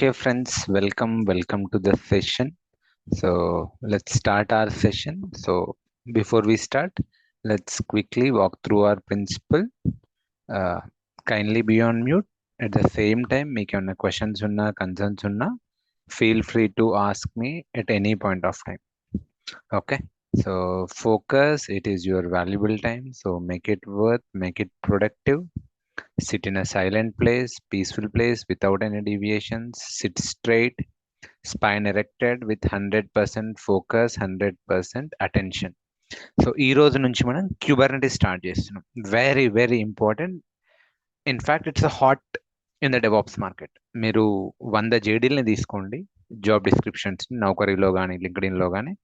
Okay, friends, welcome to the session. So let's start our session. So before we start, let's quickly walk through our principle. Uh, Kindly be on mute. At the same time, make your questions unna, concerns unna. Feel free to ask me at any point of time. Okay. So focus. It is your valuable time. So make it worth, make it productive. Sit in a silent place, peaceful place without any deviations. Sit straight, spine erected with 100% focus, 100% attention. So ఈ రోజు నుంచి మనం Kubernetes start చేస్తున్నాం. Very very important. In fact it's hot in the DevOps market. మీరు 100 జేడీలని తీసుకోండి, job descriptions నౌకరీలో కానీ లింక్డ్ఇన్లో కానీ,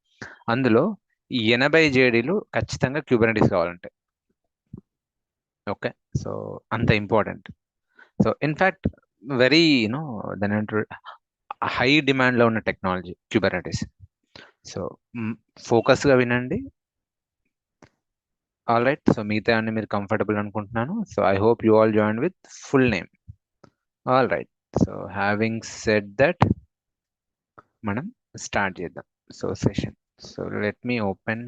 అందులో 80 జేడీలు ఖచ్చితంగా క్యూబర్నెటిస్ కావాలంటే. ఓకే, సో అంత ఇంపార్టెంట్. సో ఇన్ఫాక్ట్ వెరీ దాని అంటారు హై డిమాండ్లో ఉన్న టెక్నాలజీ క్యూబర్నెటిస్. సో ఫోకస్గా వినండి. ఆల్ రైట్, సో మిగతా అన్ని మీరు కంఫర్టబుల్ అనుకుంటున్నాను. So I hope you all join with full name. All right, so having said that మనం స్టార్ట్ చేద్దాం so session. So let me open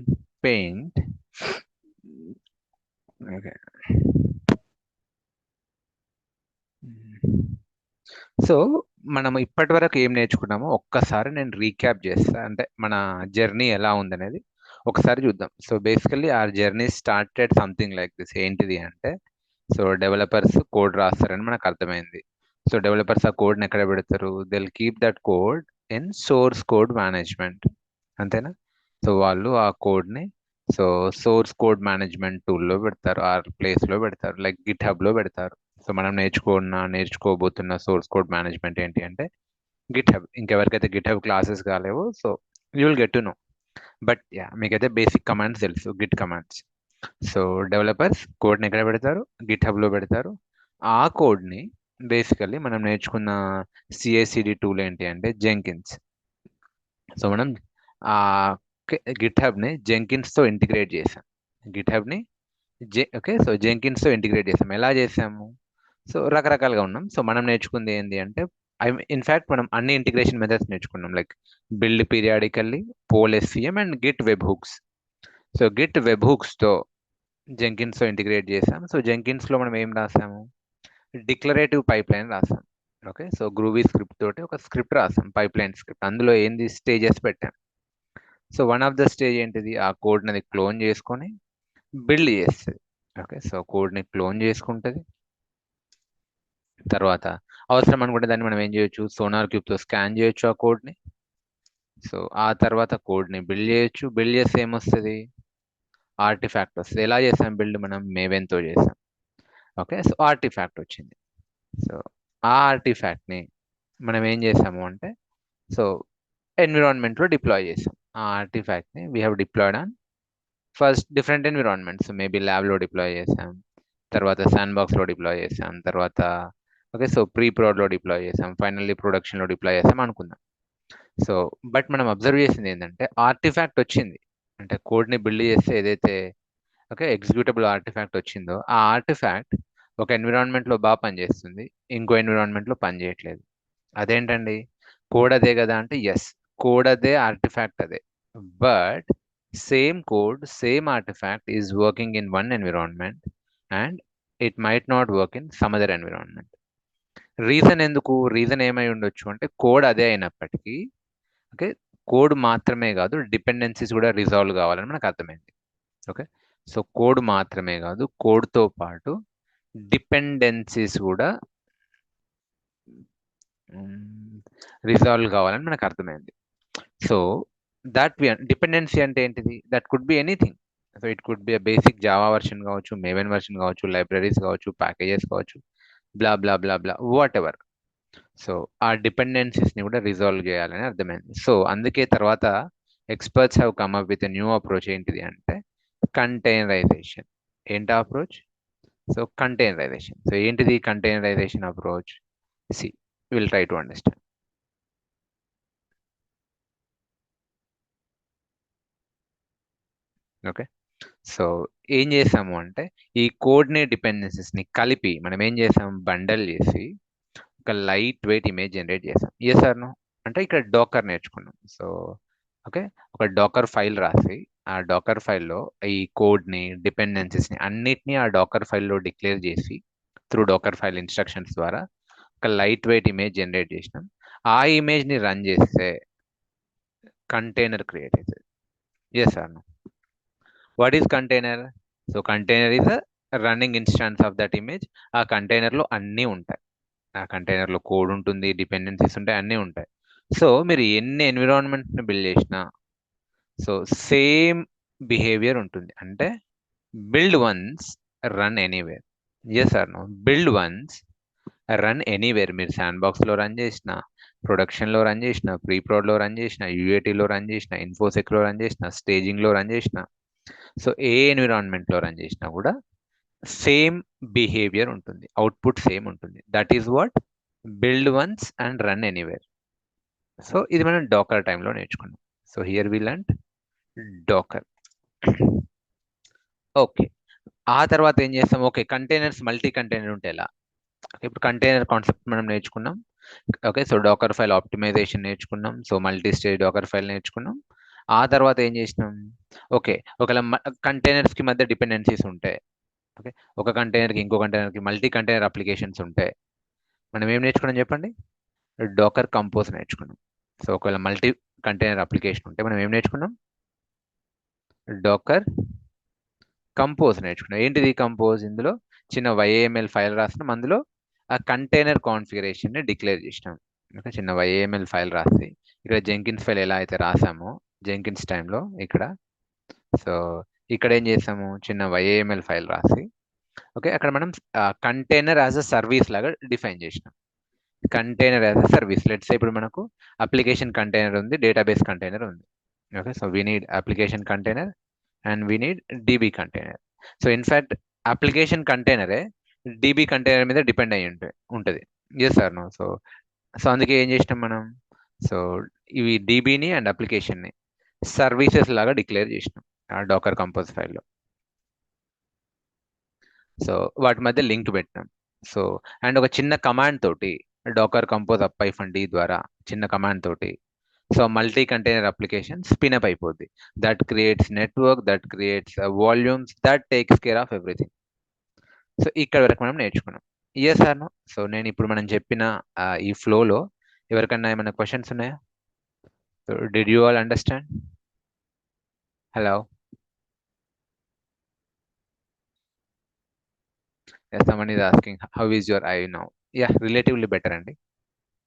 paint. Okay, so మనం ఇప్పటి వరకు ఏం నేర్చుకున్నామో ఒక్కసారి నేను రీక్యాప్ చేస్తా, అంటే మన జర్నీ ఎలా ఉందనేది ఒకసారి చూద్దాం. So basically our journey started something like this. ఏంటిది అంటే, సో డెవలపర్స్ కోడ్ రాస్తారని మనకు అర్థమైంది. సో డెవలపర్స్ ఆ కోడ్ని ఎక్కడ పెడతారు? They'll keep that code in source code management, అంతేనా? సో వాళ్ళు ఆ కోడ్ని సో సోర్స్ కోడ్ మేనేజ్మెంట్ టూల్లో పెడతారు, ఆ ప్లేస్లో పెడతారు, లైక్ గిట్ హబ్లో పెడతారు. సో మనం నేర్చుకోబోతున్న సోర్స్ కోడ్ మేనేజ్మెంట్ ఏంటి అంటే గిట్ హబ్. ఇంకెవరికైతే గిట్ హబ్ క్లాసెస్ కాలేవో so you will get to know. But yeah, మీకైతే బేసిక్ కమాండ్స్ తెలుసు, గిట్ కమాండ్స్. సో డెవలపర్స్ కోడ్ని ఎక్కడ పెడతారు? గిట్ హబ్లో పెడతారు. ఆ కోడ్ని బేసికల్లీ మనం నేర్చుకున్న సిఐసిడి టూల్ ఏంటి అంటే జెంకిన్స్. సో మనం ఆ గిట్ హబ్ని జెంకిన్స్తో ఇంటిగ్రేట్ చేసాం. గిట్ హబ్ని ఓకే, సో జెంకిన్స్తో ఇంటిగ్రేట్ చేసాం. ఎలా చేసాము? సో రకరకాలుగా ఉన్నాం. సో మనం నేర్చుకుంది ఏంటి అంటే, ఇన్ఫ్యాక్ట్ మనం అన్ని ఇంటిగ్రేషన్ మెథడ్స్ నేర్చుకున్నాం, like build periodically, poll SCM and git webhooks. So git వెబ్ హుక్స్తో జెంకిన్స్తో ఇంటిగ్రేట్ చేసాం. సో జెంకిన్స్లో మనం ఏం రాసాము? డిక్లరేటివ్ పైప్ లైన్ రాసాం. ఓకే, సో గ్రూవీ స్క్రిప్ట్ తోటి ఒక స్క్రిప్ట్ రాసాం, పైప్ లైన్ స్క్రిప్ట్. అందులో ఏంది స్టేజెస్ పెట్టాం. So one of the stage ఏంటిది? ఆ కోడ్ని అది క్లోన్ చేసుకొని బిల్డ్ చేస్తుంది. ఓకే, సో కోడ్ని క్లోన్ చేసుకుంటుంది. తర్వాత అవసరం అనుకుంటే దాన్ని మనం ఏం చేయొచ్చు? సోనార్ క్యూబ్తో స్కాన్ చేయొచ్చు ఆ కోడ్ని. సో ఆ తర్వాత కోడ్ని బిల్డ్ చేయొచ్చు. బిల్డ్ చేస్తే ఏమొస్తుంది? ఆర్టిఫాక్ట్ వస్తుంది. ఎలా చేసాం బిల్డ్? మనం మేవెన్తో చేసాం. ఓకే, సో ఆర్టిఫాక్ట్ వచ్చింది. సో ఆ ఆర్టిఫాక్ట్ని మనం ఏం చేసాము అంటే, సో ఎన్విరాన్మెంట్లో డిప్లాయ్ చేసాం. ఆ ఆర్టిఫాక్ట్ని we have deployed on first different environments. Maybe ల్యాబ్లో డిప్లాయ్ చేసాం, తర్వాత శాండ్ బాక్స్లో డిప్లాయ్ చేసాం, తర్వాత ఓకే సో ప్రీ ప్రోడ్లో డిప్లాయ్ చేసాం, ఫైనల్లీ ప్రొడక్షన్లో డిప్లాయ్ చేసాం అనుకుందాం. సో బట్ మనం అబ్జర్వ్ చేసింది ఏంటంటే ఆర్టిఫాక్ట్ వచ్చింది. అంటే కోడ్ని బిల్డ్ చేస్తే ఏదైతే ఓకే ఎగ్జిక్యూటబుల్ ఆర్టిఫాక్ట్ వచ్చిందో ఆ ఆర్టిఫాక్ట్ ఒక ఎన్విరాన్మెంట్లో బాగా పనిచేస్తుంది, ఇంకో ఎన్విరాన్మెంట్లో పనిచేయట్లేదు. అదేంటండి? కోడ్ అదే కదా అంటే, ఎస్, కోడ్ అదే, ఆర్టిఫాక్ట్ అదే. But same code, same artefact is working in one environment and it might not work in some other environment. Reason ఎందుకు? రీజన్ ఏమై ఉండొచ్చు అంటే, కోడ్ అదే అయినప్పటికీ ఓకే కోడ్ మాత్రమే కాదు, డిపెండెన్సీస్ కూడా రిజాల్వ్ కావాలని మనకు అర్థమైంది. ఓకే, సో కోడ్ మాత్రమే కాదు, కోడ్తో పాటు డిపెండెన్సీస్ కూడా రిజాల్వ్ కావాలని మనకు అర్థమైంది. సో దట్ డిపెండెన్సీ అంటే ఏంటిది? That could be anything. So it could be basic Java version కావచ్చు, మేవెన్ వర్షన్ కావచ్చు, లైబ్రరీస్ కావచ్చు, ప్యాకేజెస్ కావచ్చు, blah blah blah blah whatever. So ఆ డిపెండెన్సీస్ని కూడా రిజాల్వ్ చేయాలని అర్థమైంది. సో అందుకే తర్వాత experts have come up with new approach. ఏంటిది అంటే కంటైనరైజేషన్. ఏంటి అప్రోచ్? So containerization. సో ఏంటిది containerization approach? We will try to understand. Okay, so ఏం చేసాము అంటే, ఈ కోడ్ని డిపెండెన్సీస్ని కలిపి మనం ఏం చేసాము? బండల్ చేసి ఒక లైట్ వెయిట్ ఇమేజ్ జనరేట్ చేసాం. Yes or no? అంటే ఇక్కడ డోకర్ నేర్చుకున్నాం. సో ఓకే, ఒక డోకర్ ఫైల్ రాసి ఆ డోకర్ ఫైల్లో ఈ కోడ్ని, డిపెండెన్సీస్ని అన్నిటినీ ఆ డోకర్ ఫైల్లో డిక్లేర్ చేసి త్రూ డోకర్ ఫైల్ ఇన్స్ట్రక్షన్స్ ద్వారా ఒక లైట్ వెయిట్ ఇమేజ్ జనరేట్ చేసినాం. ఆ ఇమేజ్ని రన్ చేస్తే కంటైనర్ క్రియేట్ అవుతుంది. Yes or no? What is container? So container is a running instance of that image. ఆ కంటైనర్లో అన్నీ ఉంటాయి. ఆ కంటైనర్లో కోడ్ ఉంటుంది, డిపెండెన్సీస్ ఉంటాయి, అన్నీ ఉంటాయి. సో మీరు ఎన్ని ఎన్విరాన్మెంట్ని బిల్డ్ చేసినా సో సేమ్ బిహేవియర్ ఉంటుంది. అంటే build once, run anywhere. Yes or no? Build once, run anywhere. మీరు శాండ్ బాక్స్లో రన్ చేసిన, ప్రొడక్షన్లో రన్ చేసిన, ప్రీ ప్రోడ్లో రన్ చేసిన, యూఏటీలో రన్ చేసిన, ఇన్ఫోసెక్లో రన్ చేసిన, స్టేజింగ్లో రన్ చేసిన, సో ఏ ఎన్విరాన్మెంట్లో రన్ చేసినా కూడా సేమ్ బిహేవియర్ ఉంటుంది, అవుట్పుట్ సేమ్ ఉంటుంది. That is what build once and run anywhere. So ఇది మనం డాకర్ టైంలో నేర్చుకున్నాం. So here we learn docker. Okay, ఆ తర్వాత ఏం చేస్తాం? ఓకే, కంటైనర్స్ మల్టీ కంటైనర్ ఉంటే ఎలా? ఇప్పుడు కంటైనర్ కాన్సెప్ట్ మనం నేర్చుకున్నాం. Okay, so docker file optimization నేర్చుకున్నాం. So multi stage docker file నేర్చుకున్నాం. ఆ తర్వాత ఏం చేసినాం? ఓకే, ఒకవేళ కంటైనర్స్కి మధ్య డిపెండెన్సీస్ ఉంటాయి. ఓకే, ఒక కంటైనర్కి ఇంకో కంటైనర్కి మల్టీ కంటైనర్ అప్లికేషన్స్ ఉంటాయి. మనం ఏం నేర్చుకున్నాం చెప్పండి? డాకర్ కంపోజ్ నేర్చుకున్నాం. సో ఒకవేళ మల్టీ కంటైనర్ అప్లికేషన్ ఉంటే మనం ఏం నేర్చుకున్నాం? డాకర్ కంపోజ్ నేర్చుకున్నాం. ఏంటిది కంపోజ్? ఇందులో చిన్న YAML ఫైల్ రాసినాం, అందులో ఆ కంటైనర్ కాన్ఫిగరేషన్ని డిక్లేర్ చేసినాం. ఓకే, చిన్న YAML ఫైల్ రాసి ఇక్కడ జెంకిన్స్ ఫైల్ ఎలా అయితే రాసామో జెంకిన్స్ టైంలో ఇక్కడ, సో ఇక్కడ ఏం చేసాము? చిన్న YAML ఫైల్ రాసి ఓకే అక్కడ మనం కంటైనర్ యాజ్ అ సర్వీస్ లాగా డిఫైన్ చేసినాం. Container as a service. Let's say ఇప్పుడు మనకు అప్లికేషన్ కంటైనర్ ఉంది, డేటాబేస్ కంటైనర్ ఉంది. Okay, so we need application container and we need DB container. So in fact application కంటైనరే DB కంటైనర్ మీద depend అయ్యి ఉంటుంది. Yes sir no? So so అందుకే ఏం చేసినాం మనం? సో ఇవి DBని అండ్ అప్లికేషన్ని సర్వీసెస్ లాగా డిక్లేర్ చేసినాం ఆ డాకర్ కంపోజ్ ఫైల్లో. సో వాటి మధ్య లింక్ పెట్టినాం. సో అండ్ ఒక చిన్న కమాండ్ తోటి డాకర్ కంపోజ్ అప్ -d ద్వారా చిన్న కమాండ్ తోటి so multi container application spin up అయిపోద్ది. That creates network, that creates volumes, that takes care of everything. So ఇక్కడ వరకు మనం నేర్చుకున్నాం. Yes or no? సో నేను ఇప్పుడు మనం చెప్పిన ఈ ఫ్లోలో ఎవరికన్నా ఏమైనా క్వశ్చన్స్ ఉన్నాయా? So did you all understand? Hello? someone is asking how is your eye now? Yeah, relatively better అండి.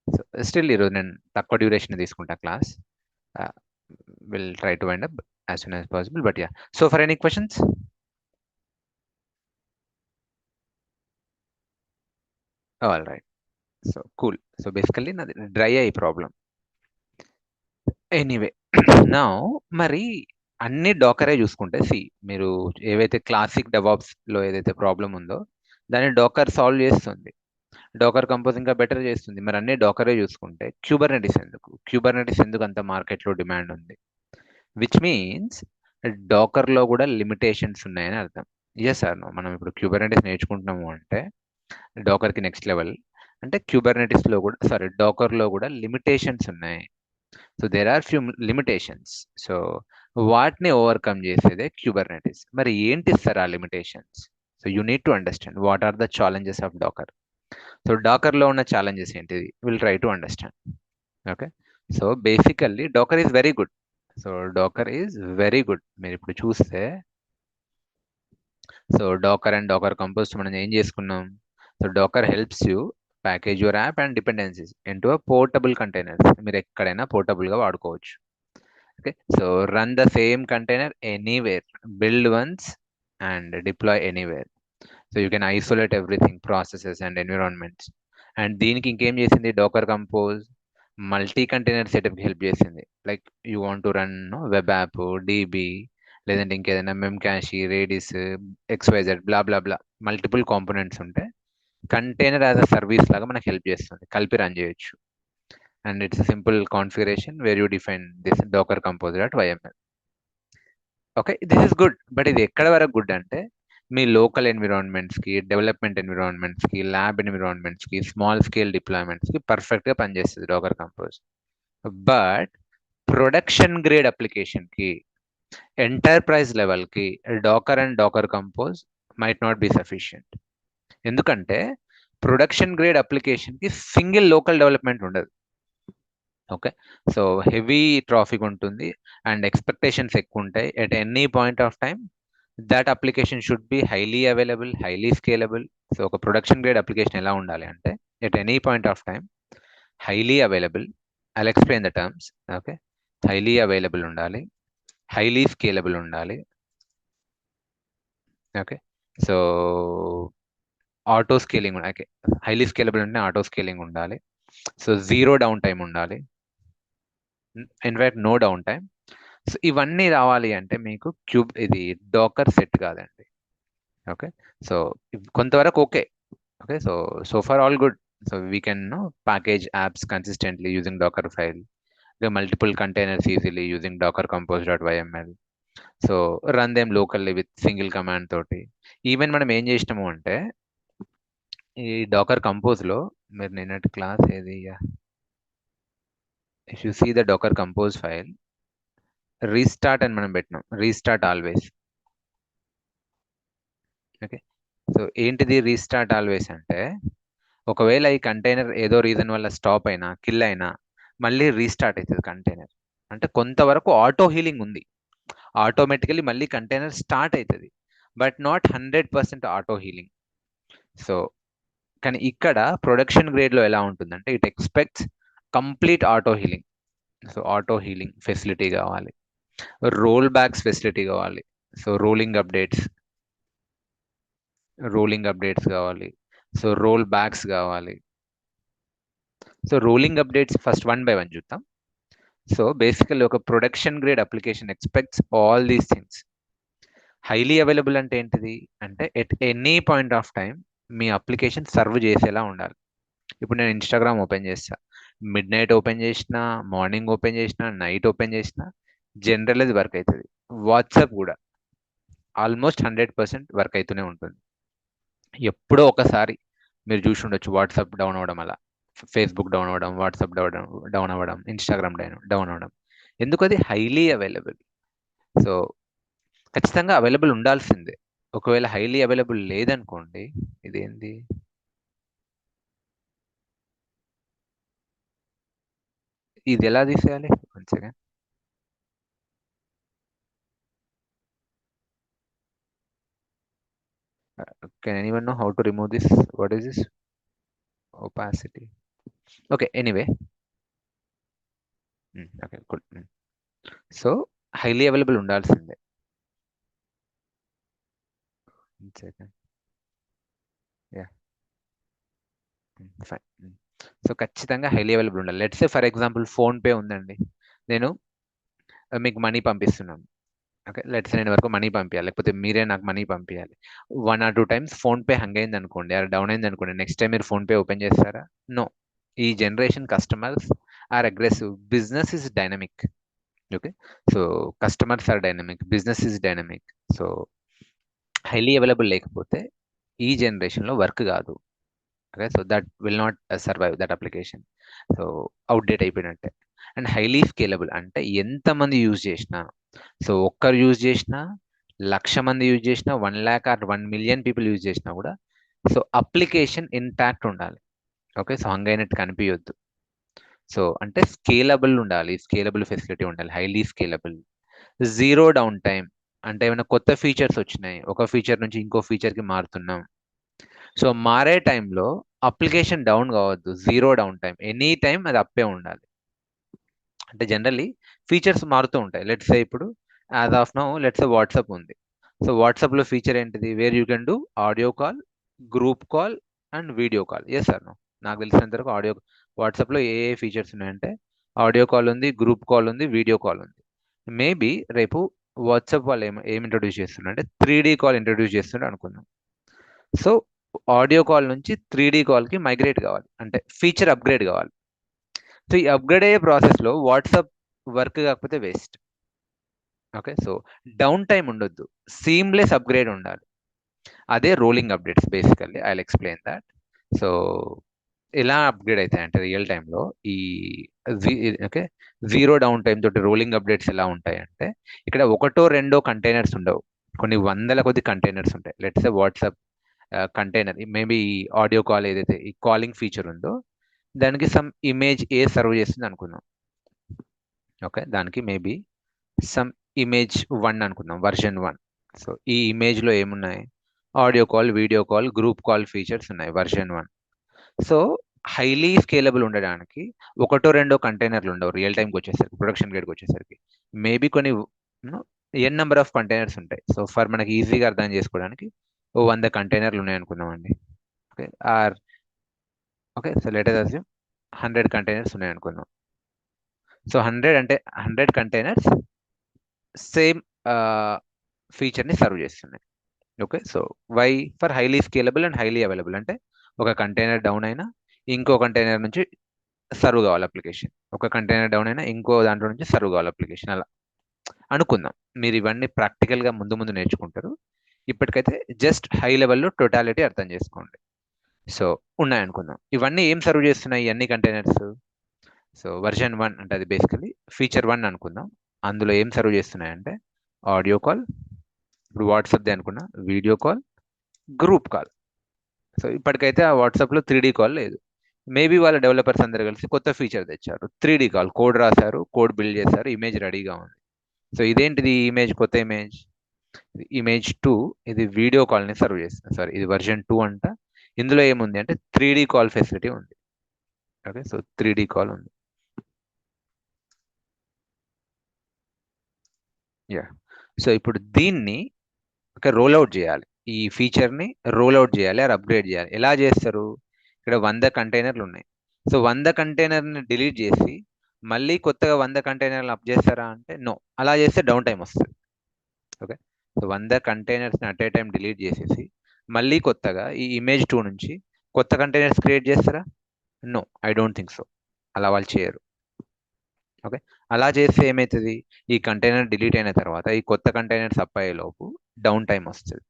సో స్టిల్ ఈరోజు నేను తక్కువ డ్యూరేషన్ తీసుకుంటా class. Will try to wind up as soon as possible. But yeah, so for any questions? All right, so cool. So basically నాది dry eye problem. Anyway నా మరి అన్ని డాకరే చూసుకుంటే మీరు ఏవైతే క్లాసిక్ డెవాప్స్లో ఏదైతే ప్రాబ్లం ఉందో దాన్ని డాకర్ సాల్వ్ చేస్తుంది. డాకర్ కంపోజ్ ఇంకా బెటర్ చేస్తుంది. మరి అన్ని డాకరే చూసుకుంటే క్యూబర్నెటిస్ ఎందుకు అంత మార్కెట్లో డిమాండ్ ఉంది? విచ్ మీన్స్ డాకర్లో కూడా లిమిటేషన్స్ ఉన్నాయని అర్థం. Yes sir no? మనం ఇప్పుడు క్యూబర్నెటిస్ నేర్చుకుంటున్నాము అంటే డాకర్కి నెక్స్ట్ లెవెల్ అంటే క్యూబర్నెటిస్లో కూడా డాకర్లో కూడా లిమిటేషన్స్ ఉన్నాయి. So there are few limitations. So వాటిని ఓవర్కమ్ చేసేదే క్యూబర్నెటిస్. మరి ఏంటి సార్ ఆ limitations? So you need to understand what are the challenges of docker. So డాకర్లో ఉన్న ఛాలెంజెస్ ఏంటిది? Will try to understand. Okay, so basically docker is very good. So docker is very good. మీరు ఇప్పుడు చూస్తే so docker and docker compose మనం ఏం చేసుకున్నాం? So docker helps you package your app and dependencies into portable containers. మీరు ఎక్కడైనా పోర్టబుల్గా వాడుకోవచ్చు. Okay, so run the same container anywhere, build once and deploy anywhere. So you can isolate everything, processes and environments. And దీనికి ఇంకేం చేసింది docker compose? Multi container సెటప్కి help చేసింది. Like you want to run web app, DB, లేదంటే ఇంకేదైనా memcache, Redis, XYZ blah blah blah multiple components ఉంటే container as a service లాగా మనకు హెల్ప్ చేస్తుంది, కలిపి రన్ చేయొచ్చు. And it's simple configuration where you define this docker compose. Okay, this is good. But ఇది ఎక్కడ వరకు గుడ్ అంటే మీ లోకల్ ఎన్విరాన్మెంట్స్కి, డెవలప్మెంట్ ఎన్విరాన్మెంట్స్కి, ల్యాబ్ ఎన్విరాన్మెంట్స్కి, స్మాల్ స్కేల్ డిప్లాయ్మెంట్స్కి పర్ఫెక్ట్గా పనిచేస్తుంది docker compose. But production grade అప్లికేషన్కి, ఎంటర్ప్రైజ్ లెవెల్కి docker and docker compose might not be sufficient. ఎందుకంటే ప్రొడక్షన్ గ్రేడ్ అప్లికేషన్కి సింగిల్ లోకల్ డెవలప్మెంట్ ఉండదు. ఓకే, సో హెవీ ట్రాఫిక్ ఉంటుంది అండ్ ఎక్స్పెక్టేషన్స్ ఎక్కువ ఉంటాయి. At any point of time that application should be highly available, highly scalable. So ఒక production grade application ఎలా ఉండాలి అంటే at any point of time highly available, I'll explain the terms. Okay, highly available ఉండాలి, highly scalable ఉండాలి. Okay, so auto scaling, okay, highly scalable అంటే auto scaling ఉండాలి. So zero down time ఉండాలి, in fact no down time. So ఇవన్నీ రావాలి అంటే మీకు ఇది డాకర్ సెట్ కాదండి. ఓకే, సో కొంతవరకు okay. Okay, so far all good. So we can package apps consistently using Docker file, multiple containers easily using docker compose.yml. So run them locally with single command తోటి. Even మనం ఏం చేసినాము అంటే ఈ Dakar కంపోజ్లో, మీరు నిన్నటి class ఏది, if you see the docker compose file, restart అని మనం పెట్టినాం, రీస్టార్ట్ ఆల్వేస్. ఓకే, సో ఏంటిది రీస్టార్ట్ ఆల్వేస్ అంటే ఒకవేళ ఈ కంటైనర్ ఏదో రీజన్ వల్ల స్టాప్ అయినా, కిల్ అయినా మళ్ళీ రీస్టార్ట్ అవుతుంది కంటైనర్. అంటే కొంతవరకు ఆటో హీలింగ్ ఉంది, ఆటోమేటికలీ మళ్ళీ కంటైనర్ స్టార్ట్ అవుతుంది, but not 100% auto healing. So కానీ ఇక్కడ ప్రొడక్షన్ గ్రేడ్లో ఎలా ఉంటుందంటే it expects complete auto healing. So auto healing facility కావాలి, రోల్ బ్యాక్స్ ఫెసిలిటీ కావాలి, సో రోలింగ్ అప్డేట్స్ కావాలి, సో రోల్ బ్యాక్స్ కావాలి. So rolling updates first one by one చూద్దాం. So basically ఒక production grade application expects all these things. Highly available అంటే ఏంటిది అంటే at any point of time me application serve చేసేలా ఉండాలి. ఇప్పుడు నేను ఇన్స్టాగ్రామ్ ఓపెన్ చేస్తా, మిడ్ నైట్ ఓపెన్ చేసిన, మార్నింగ్ ఓపెన్ చేసిన, నైట్ ఓపెన్ చేసిన, జనరల్ అది వర్క్ అవుతుంది. వాట్సాప్ కూడా ఆల్మోస్ట్ 100% వర్క్ అవుతూనే ఉంటుంది. ఎప్పుడో ఒకసారి మీరు చూసి ఉండొచ్చు వాట్సాప్ డౌన్ అవ్వడం, అలా ఫేస్బుక్ డౌన్ అవ్వడం, వాట్సాప్ డౌన్ అవ్వడం, ఇన్స్టాగ్రామ్ డౌన్ అవ్వడం. ఎందుకు? అది హైలీ అవైలబుల్. సో ఖచ్చితంగా అవైలబుల్ ఉండాల్సిందే. ఒకవేళ హైలీ అవైలబుల్ లేదనుకోండి, ఇదేంది, ఇది ఎలా తీసేయాలి? One second. Can anyone know how to remove this? What is this? Opacity. Okay, anyway. Okay, cool. So highly available ఉండాల్సిందే. One second. Yeah. Fine. So ఖచ్చితంగా హైలీ అవైలబుల్ ఉండాలి. Let's say for example PhonePe ఉందండి, నేను మీకు money పంపిస్తున్నాను. Okay, let's say నేను వరకు money పంపించాలి, లేకపోతే మీరే నాకు మనీ పంపించాలి. 1 or 2 times ఫోన్పే హంగ్ అయింది అనుకోండి, అలా డౌన్ అయింది అనుకోండి, నెక్స్ట్ టైం మీరు ఫోన్పే ఓపెన్ చేస్తారా? నో. ఈ generation customers are aggressive, business is dynamic. Okay, so customers are dynamic, business is dynamic. So highly available లేకపోతే ఈ జనరేషన్లో వర్క్ కాదు. Okay, so that will not survive that application. So outdate అయిపోయినట్టే. And highly scalable అంటే ఎంతమంది use చేసినా, so ఒక్కరు use చేసినా, 1,00,000 మంది యూజ్ చేసినా, 1 lakh or 1 million people use చేసినా కూడా, సో అప్లికేషన్ ఇంటాక్ట్ ఉండాలి. ఓకే, సో హంగ్ అయినట్టు కనిపించొద్దు. సో అంటే స్కేలబుల్ ఉండాలి, స్కేలబుల్ ఫెసిలిటీ ఉండాలి, highly scalable. Zero down time అంటే ఏమైనా కొత్త ఫీచర్స్ వచ్చినాయి, ఒక ఫీచర్ నుంచి ఇంకో ఫీచర్కి మారుతున్నాం, సో మారే టైంలో అప్లికేషన్ డౌన్ కావద్దు. Zero down time, any time అది అప్పే ఉండాలి. అంటే జనరల్లీ ఫీచర్స్ మారుతూ ఉంటాయి. లెట్స్ సే ఇప్పుడు as of now let's say WhatsApp ఉంది. సో వాట్సాప్లో ఫీచర్ ఏంటిది? Where you can do audio call, group call and video call. Yes sir, నాకు తెలిసినంత వరకు ఆడియో వాట్సాప్లో ఏ ఏ ఫీచర్స్ ఉన్నాయంటే ఆడియో కాల్ ఉంది, గ్రూప్ కాల్ ఉంది, వీడియో కాల్ ఉంది. మేబీ రేపు వాట్సాప్ వాళ్ళు ఏం ఇంట్రొడ్యూస్ చేస్తున్నారు అంటే 3D కాల్ ఇంట్రొడ్యూస్ చేస్తున్నారు అనుకుందాం. సో ఆడియో కాల్ నుంచి 3D కాల్కి మైగ్రేట్ కావాలి, అంటే ఫీచర్ అప్గ్రేడ్ కావాలి. సో ఈ అప్గ్రేడ్ అయ్యే ప్రాసెస్లో వాట్సాప్ వర్క్ కాకపోతే waste. Okay, so down time ఉండొద్దు, సీమ్లెస్ అప్గ్రేడ్ ఉండాలి. అదే rolling updates basically. I will explain that. So ఎలా అప్గ్రేడ్ అవుతాయి అంటే రియల్ టైంలో ఈ ఓకే, జీరో డౌన్ టైం తోటి రోలింగ్ అప్డేట్స్ ఎలా ఉంటాయి అంటే, ఇక్కడ ఒకటో రెండో కంటైనర్స్ ఉండవు, కొన్ని వందల కొద్ది కంటైనర్స్ ఉంటాయి. Let's WhatsApp container, maybe audio call ఏదైతే ఈ కాలింగ్ ఫీచర్ ఉందో దానికి సమ్ ఇమేజ్ ఏ సర్వ్ చేస్తుంది అనుకుందాం. ఓకే, దానికి మేబీ సమ్ ఇమేజ్ 1 అనుకుందాం, వర్షన్ 1. సో ఈ ఇమేజ్లో ఏమున్నాయి? Audio call, video call, group call features ఉన్నాయి, వర్షన్ 1. సో హైలీ స్కేలబుల్ ఉండడానికి ఒకటో రెండో కంటైనర్లు ఉండవు రియల్ టైంకి వచ్చేసరికి, ప్రొడక్షన్ గ్రేడ్కి వచ్చేసరికి. మేబీ కొన్ని ఎన్ నెంబర్ ఆఫ్ కంటైనర్స్ ఉంటాయి. సో ఫర్ మనకి ఈజీగా అర్థం చేసుకోవడానికి ఓ 100 కంటైనర్లు ఉన్నాయి అనుకుందామండి. Okay, or okay, so let us assume 100 containers ఉన్నాయి అనుకుందాం. సో 100 అంటే 100 కంటైనర్స్ సేమ్ ఫీచర్ని సర్వ్ చేస్తున్నాయి. Okay, so why? For highly scalable and highly available. అంటే ఒక కంటైనర్ డౌన్ అయినా ఇంకో కంటైనర్ నుంచి సర్వ్ కావాలి అప్లికేషన్, ఒక కంటైనర్ డౌన్ అయినా ఇంకో దాంట్లో నుంచి సర్వ్ కావాలి అప్లికేషన్, అలా అనుకుందాం. మీరు ఇవన్నీ ప్రాక్టికల్గా ముందు ముందు నేర్చుకుంటారు. ఇప్పటికైతే జస్ట్ హై లెవెల్లో టోటాలిటీ అర్థం చేసుకోండి. సో ఉన్నాయనుకుందాం, ఇవన్నీ ఏం సర్వ్ చేస్తున్నాయి అన్ని కంటైనర్స్? సో వర్షన్ 1 అంటే అది బేసికలీ ఫీచర్ 1 అనుకుందాం. అందులో ఏం సర్వ్ చేస్తున్నాయంటే ఆడియో కాల్, ఇప్పుడు వాట్సాప్ది అనుకున్నా, video call, group call. So ఇప్పటికైతే ఆ వాట్సాప్లో 3D కాల్ లేదు. మేబీ వాళ్ళ డెవలపర్స్ అందరు కలిసి కొత్త ఫీచర్ తెచ్చారు, 3D కాల్. కోడ్ రాశారు, కోడ్ బిల్డ్ చేశారు, ఇమేజ్ రెడీగా ఉంది. సో ఇదేంటిది ఇమేజ్? కొత్త ఇమేజ్, ఇమేజ్ 2. ఇది వీడియో కాల్ని సర్వ్ చేస్తుంది. సారీ, ఇది వర్షన్ 2 అంట. ఇందులో ఏముంది అంటే 3D కాల్ ఫెసిలిటీ ఉంది. ఓకే, సో 3D కాల్ ఉంది. యా, సో ఇప్పుడు దీన్ని ఒక రోల్ అవుట్ చేయాలి. ఈ ఫీచర్ని రోల్ అవుట్ చేయాలి, అది అప్గ్రేడ్ చేయాలి. ఎలా చేస్తారు? ఇక్కడ 100 కంటైనర్లు ఉన్నాయి. సో 100 కంటైనర్ని డిలీట్ చేసి మళ్ళీ కొత్తగా 100 కంటైనర్లు అప్ చేస్తారా అంటే నో. అలా చేస్తే డౌన్ టైం వస్తుంది. ఓకే, సో 100 కంటైనర్స్ని అట్ ఏ టైం డిలీట్ చేసేసి మళ్ళీ కొత్తగా ఈ ఇమేజ్ 2 నుంచి కొత్త కంటైనర్స్ క్రియేట్ చేస్తారా? No, I don't think so. అలా వాళ్ళు చేయరు. ఓకే, అలా చేస్తే ఏమవుతుంది? ఈ కంటైనర్ డిలీట్ అయిన తర్వాత ఈ కొత్త కంటైనర్స్ అప్ అయ్యే లోపు డౌన్ టైం వస్తుంది.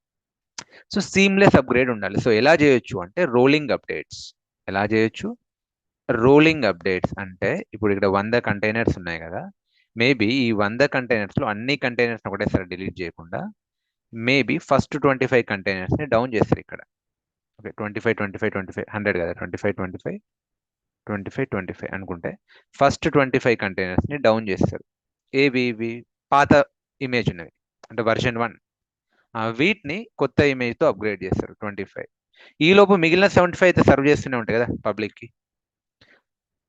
సో సీమ్లెస్ అప్గ్రేడ్ ఉండాలి. సో ఎలా చేయొచ్చు అంటే రోలింగ్ అప్డేట్స్. ఎలా చేయొచ్చు? రోలింగ్ అప్డేట్స్ అంటే ఇప్పుడు ఇక్కడ 100 కంటైనర్స్ ఉన్నాయి కదా, మేబీ ఈ 100 కంటైనర్స్లో అన్ని కంటైనర్స్ ఒకటేసారి డిలీట్ చేయకుండా మేబీ ఫస్ట్ 25 కంటైనర్స్ని డౌన్ చేస్తారు ఇక్కడ. ఓకే, 25 25 25 100 కదా, 25 25 25 25 అనుకుంటే ఫస్ట్ 25 కంటైనర్స్ని డౌన్ చేస్తారు. ఇవి పాత ఇమేజ్ ఉన్నవి అంటే వర్షన్ 1. వీటిని కొత్త ఇమేజ్తో అప్గ్రేడ్ చేస్తారు 25. ఈ లోపు మిగిలిన 75 అయితే సర్వ్ చేస్తూనే ఉంటాయి కదా పబ్లిక్కి.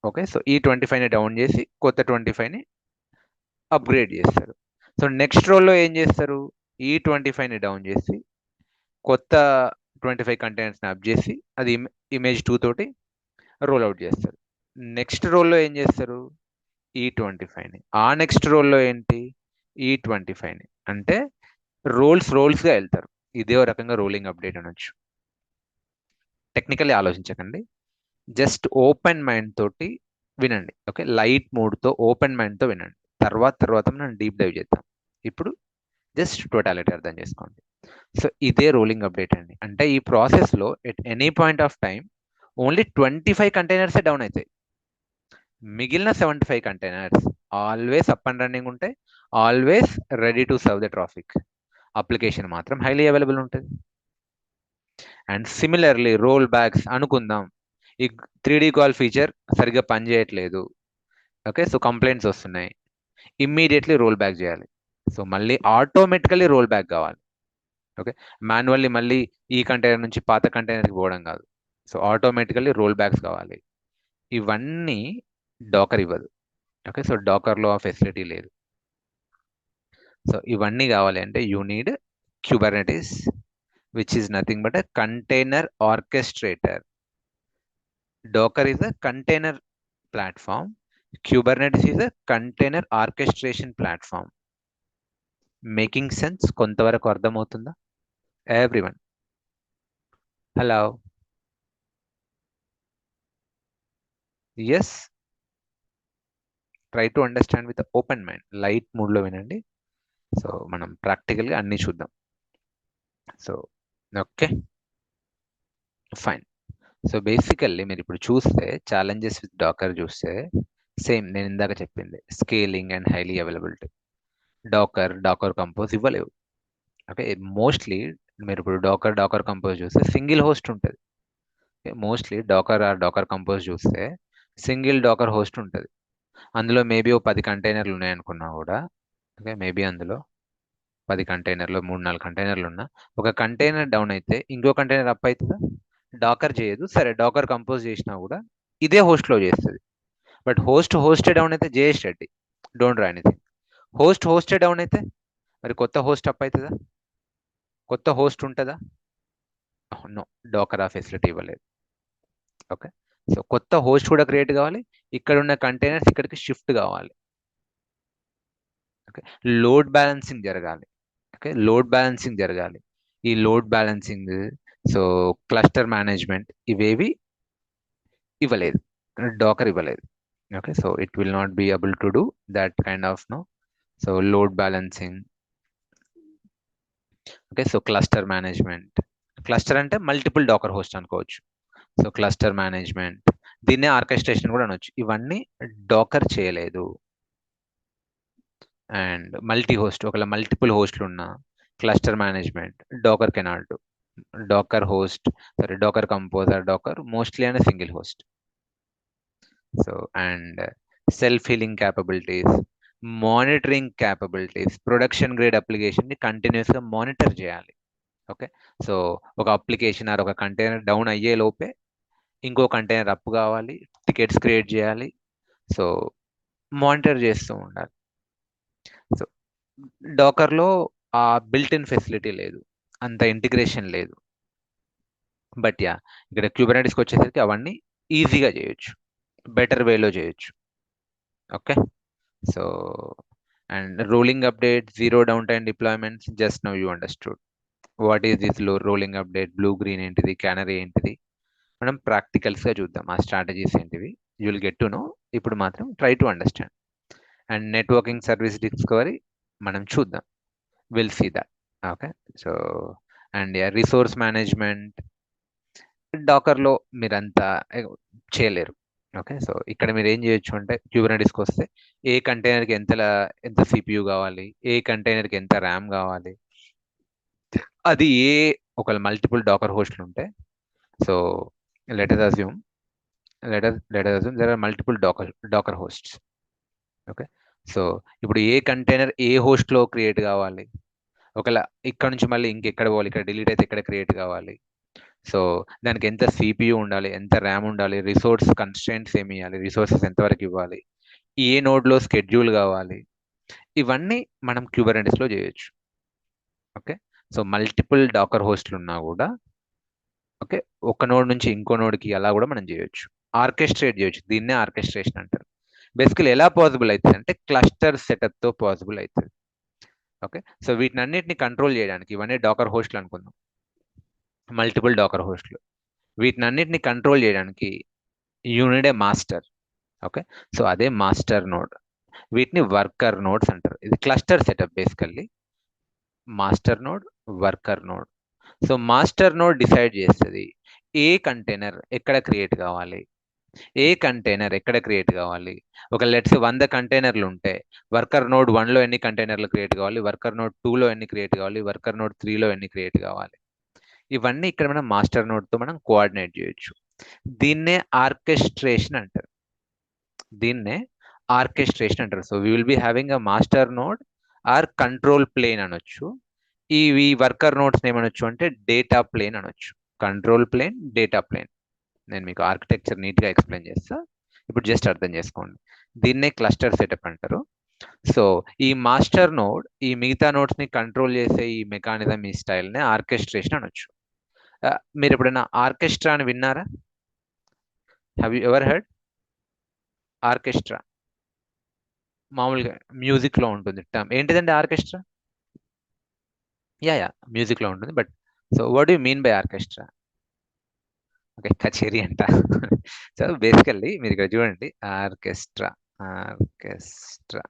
ఓకే, సో ఈ 25ని డౌన్ చేసి కొత్త 25ని అప్గ్రేడ్ చేస్తారు. సో నెక్స్ట్ రోల్లో ఏం చేస్తారు? ఈ 25ని డౌన్ చేసి కొత్త 25 కంటైనర్స్ని అప్ చేసి అది ఇమేజ్ 2 తోటి రోల్ అవుట్ చేస్తారు. నెక్స్ట్ రోల్లో ఏం చేస్తారు? ఈ 25ని. ఆ నెక్స్ట్ రోల్లో ఏంటి? ఈ 25ని. అంటే రోల్స్గా వెళ్తారు. ఇదే రకంగా రోలింగ్ అప్డేట్ అనొచ్చు. టెక్నికల్లీ ఆలోచించకండి, జస్ట్ ఓపెన్ మైండ్ తోటి వినండి. ఓకే, లైట్ మూడ్తో ఓపెన్ మైండ్తో వినండి. తర్వాత మనం డీప్ డైవ్ చేద్దాం. ఇప్పుడు జస్ట్ టోటాలిటీ అర్థం చేసుకోండి. సో ఇదే రోలింగ్ అప్డేట్ అండి. అంటే ఈ ప్రాసెస్లో at any point of time only 25 కంటైనర్సే డౌన్ అవుతాయి. మిగిలిన 75 containers always up and running ఉంటాయి, always ready to serve the traffic. Application మాత్రం హైలీ అవైలబుల్ ఉంటుంది. అండ్ సిమిలర్లీ రోల్ బ్యాక్స్ అనుకుందాం, ఈ 3D కాల్ ఫీచర్ సరిగ్గా పనిచేయట్లేదు. ఓకే, సో కంప్లైంట్స్ వస్తున్నాయి, ఇమ్మీడియట్లీ రోల్ బ్యాక్ చేయాలి. సో మళ్ళీ ఆటోమేటికల్లీ రోల్ బ్యాక్ కావాలి. ఓకే, మాన్యువల్లీ మళ్ళీ ఈ కంటైనర్ నుంచి పాత కంటైనర్కి పోవడం కాదు. సో ఆటోమేటికల్లీ రోల్ బ్యాక్స్ కావాలి. ఇవన్నీ డాకర్ ఇవ్వదు. ఓకే, సో డాకర్లో ఆ ఫెసిలిటీ లేదు. సో ఇవన్నీ కావాలి అంటే you need Kubernetes, which is nothing but a container orchestrator. Docker is a container platform. Kubernetes is a container orchestration platform. Making sense? కొంతవరకు అర్థమవుతుందా everyone? Hello? Yes? Try to understand with the open mind. Light mood లో వినండి. So మనం ప్రాక్టికల్గా అన్నీ చూద్దాం. So okay, fine. So basically మీరు ఇప్పుడు చూస్తే ఛాలెంజెస్ విత్ డాకర్ చూస్తే సేమ్ నేను ఇందాక చెప్పింది, scaling and highly availability. Docker compose ఇవ్వలేవు. ఓకే, మోస్ట్లీ మీరు ఇప్పుడు డాకర్ కంపోజ్ చూస్తే సింగిల్ హోస్ట్ ఉంటుంది. మోస్ట్లీ డాకర్ కంపోజ్ చూస్తే సింగిల్ డాకర్ హోస్ట్ ఉంటుంది. అందులో మేబీ ఓ 10 కంటైనర్లు ఉన్నాయనుకున్నా కూడా, ఓకే, మేబీ అందులో 10 కంటైనర్లు 3-4 కంటైనర్లు ఉన్నా ఒక కంటైనర్ డౌన్ అయితే ఇంకో కంటైనర్ అప్ అవుతుందా? డాకర్ చేయదు. సరే, డాకర్ కంపోజ్ చేసినా కూడా ఇదే హోస్ట్లో చేస్తుంది. బట్ హోస్టే డౌన్ అయితే జేఎస్ రెడ్డి డోంట్ రా ఎనీథింగ్. హోస్టే డౌన్ అయితే మరి కొత్త హోస్ట్ అప్ అవుతుందా? కొత్త హోస్ట్ ఉంటుందా? నో, డాకర్ ఆ ఫెసిలిటీ ఇవ్వలేదు. ఓకే, సో కొత్త హోస్ట్ కూడా క్రియేట్ కావాలి, ఇక్కడ ఉన్న కంటైనర్స్ ఇక్కడికి షిఫ్ట్ కావాలి. ఓకే, లోడ్ బ్యాలెన్సింగ్ జరగాలి. ఓకే, లోడ్ బ్యాలెన్సింగ్ జరగాలి. ఈ load balancing, so cluster management, ఇవేవి ఇవ్వలేదు, డాకర్ ఇవ్వలేదు. Okay, so it will not be able to do that kind of no. So load balancing, okay, so cluster management. Cluster అంటే multiple docker host అనుకోవచ్చు. So cluster management, దీన్నే orchestration కూడా అనొచ్చు. ఇవన్నీ docker చేయలేదు. అండ్ మల్టీ హోస్ట్, ఒకవేళ multiple హోస్ట్లు ఉన్న cluster management docker cannot do. Docker host, sorry, docker composer docker mostly and single host. So and self healing capabilities, monitoring capabilities, production grade application ని continuous గా monitor చేయాలి. Okay, so ఒక application or ఒక container down అయ్యే లోపే ఇంకో container up కావాలి, tickets create చేయాలి. సో మానిటర్ చేస్తూ ఉండాలి. సో డాకర్లో ఆ బిల్ట్ ఇన్ ఫెసిలిటీ లేదు, అంత ఇంటిగ్రేషన్ లేదు. బట్ యా, ఇక్కడ క్యూబర్నెటిస్కి వచ్చేసరికి అవన్నీ ఈజీగా చేయొచ్చు, బెటర్ వేలో చేయొచ్చు. Okay, so and rolling update, zero down time deployments, just now you understood what is this rolling update, blue green ఏంటిది, క్యానరీ ఏంటిది. మనం ప్రాక్టికల్స్గా చూద్దాం ఆ స్ట్రాటజీస్ ఏంటివి. You will get to know. ఇప్పుడు మాత్రం try to understand. And networking service discovery మనం చూద్దాం, will see that. Okay, so and resource management డాకర్లో మీరంతా చేయలేరు. ఓకే, సో ఇక్కడ మీరు ఏం చేయొచ్చు అంటే క్యూబర్నెటిస్కి వస్తే ఏ కంటైనర్కి ఎంత సిపియు కావాలి, ఏ కంటైనర్కి ఎంత ర్యామ్ కావాలి, అది ఒకవేళ మల్టిపుల్ డాకర్ హోస్ట్లు ఉంటే, so let us assume there are multiple docker hosts. Okay, so ఇప్పుడు ఏ కంటైనర్ ఏ హోస్ట్లో క్రియేట్ కావాలి, ఒకవేళ ఇక్కడ నుంచి మళ్ళీ ఇంకెక్కడ పోవాలి, ఇక్కడ డిలీట్ అయితే ఇక్కడ క్రియేట్ కావాలి. సో దానికి ఎంత సిపియు ఉండాలి, ఎంత ర్యామ్ ఉండాలి, రిసోర్స్ కన్స్ట్రెంట్స్ ఏమి ఇవ్వాలి, రిసోర్సెస్ ఎంతవరకు ఇవ్వాలి, ఏ నోడ్లో స్కెడ్యూల్ కావాలి, ఇవన్నీ మనం క్యూబర్నెటిస్లో చేయొచ్చు. ఓకే, సో మల్టిపుల్ డాకర్ హోస్ట్లు ఉన్నా కూడా, ఓకే, ఒక నోడ్ నుంచి ఇంకో నోడ్కి అలా కూడా మనం చేయొచ్చు, ఆర్కెస్ట్రేట్ చేయొచ్చు. దీన్నే ఆర్కెస్ట్రేషన్ అంటారు. బేసికలీ ఎలా పాసిబుల్ అవుతుంది అంటే క్లస్టర్ సెటప్తో పాసిబుల్ అవుతుంది. ఓకే, సో వీటిని అన్నిటిని కంట్రోల్ చేయడానికి, ఇవన్నీ డాకర్ హోస్ట్లు అనుకుందాం, మల్టిపుల్ డాకర్ హోస్ట్లు, వీటిని అన్నిటిని కంట్రోల్ చేయడానికి యూనిట్ ఏ మాస్టర్. ఓకే, సో అదే మాస్టర్ నోడ్. వీటిని వర్కర్ నోడ్స్ అంటారు. ఇది cluster setup basically, master node, worker node. So master node decide చేస్తుంది ఏ కంటైనర్ ఎక్కడ క్రియేట్ కావాలి, ఏ కంటైనర్ ఎక్కడ క్రియేట్ కావాలి. ఒక లెట్స్ 100 కంటైనర్లు ఉంటే వర్కర్ నోడ్ 1లో ఎన్ని కంటైనర్లు క్రియేట్ కావాలి, వర్కర్ నోడ్ 2లో ఎన్ని క్రియేట్ కావాలి, వర్కర్ నోడ్ 3లో ఎన్ని క్రియేట్ కావాలి. ఇవన్నీ ఇక్కడ మనం మాస్టర్ నోడ్తో మనం కోఆర్డినేట్ చేయొచ్చు. దీన్నే ఆర్కెస్ట్రేషన్ అంటారు. దీన్నే ఆర్కెస్ట్రేషన్ అంటారు. So we will be having a master node or control plane అనొచ్చు. ఈ వర్కర్ నోడ్స్ ఏమనొచ్చు అంటే డేటా ప్లేన్ అనొచ్చు. Control plane, data plane. నేను మీకు ఆర్కిటెక్చర్ నీట్గా ఎక్స్ప్లెయిన్ చేస్తా, ఇప్పుడు జస్ట్ అర్థం చేసుకోండి. దీన్నే క్లస్టర్ సెటప్ అంటారు. సో ఈ మాస్టర్ నోడ్ ఈ మిగతా నోడ్స్ ని కంట్రోల్ చేసే ఈ మెకానిజం, ఈ స్టైల్నే ఆర్కెస్ట్రేషన్ అనొచ్చు. మీరు ఎప్పుడైనా ఆర్కెస్ట్రా అని విన్నారా? Have you ever heard orchestra? మామూలుగా మ్యూజిక్ లో ఉంటుంది టర్మ్. ఏంటిదండి ఆర్కెస్ట్రా? యా, మ్యూజిక్ లో ఉంటుంది. But so what you mean by orchestra? Okay, కచేరీ అంట. సో బేసికల్లీ మీరు ఇక్కడ చూడండి, ఆర్కెస్ట్రా. ఆర్కెస్ట్రా,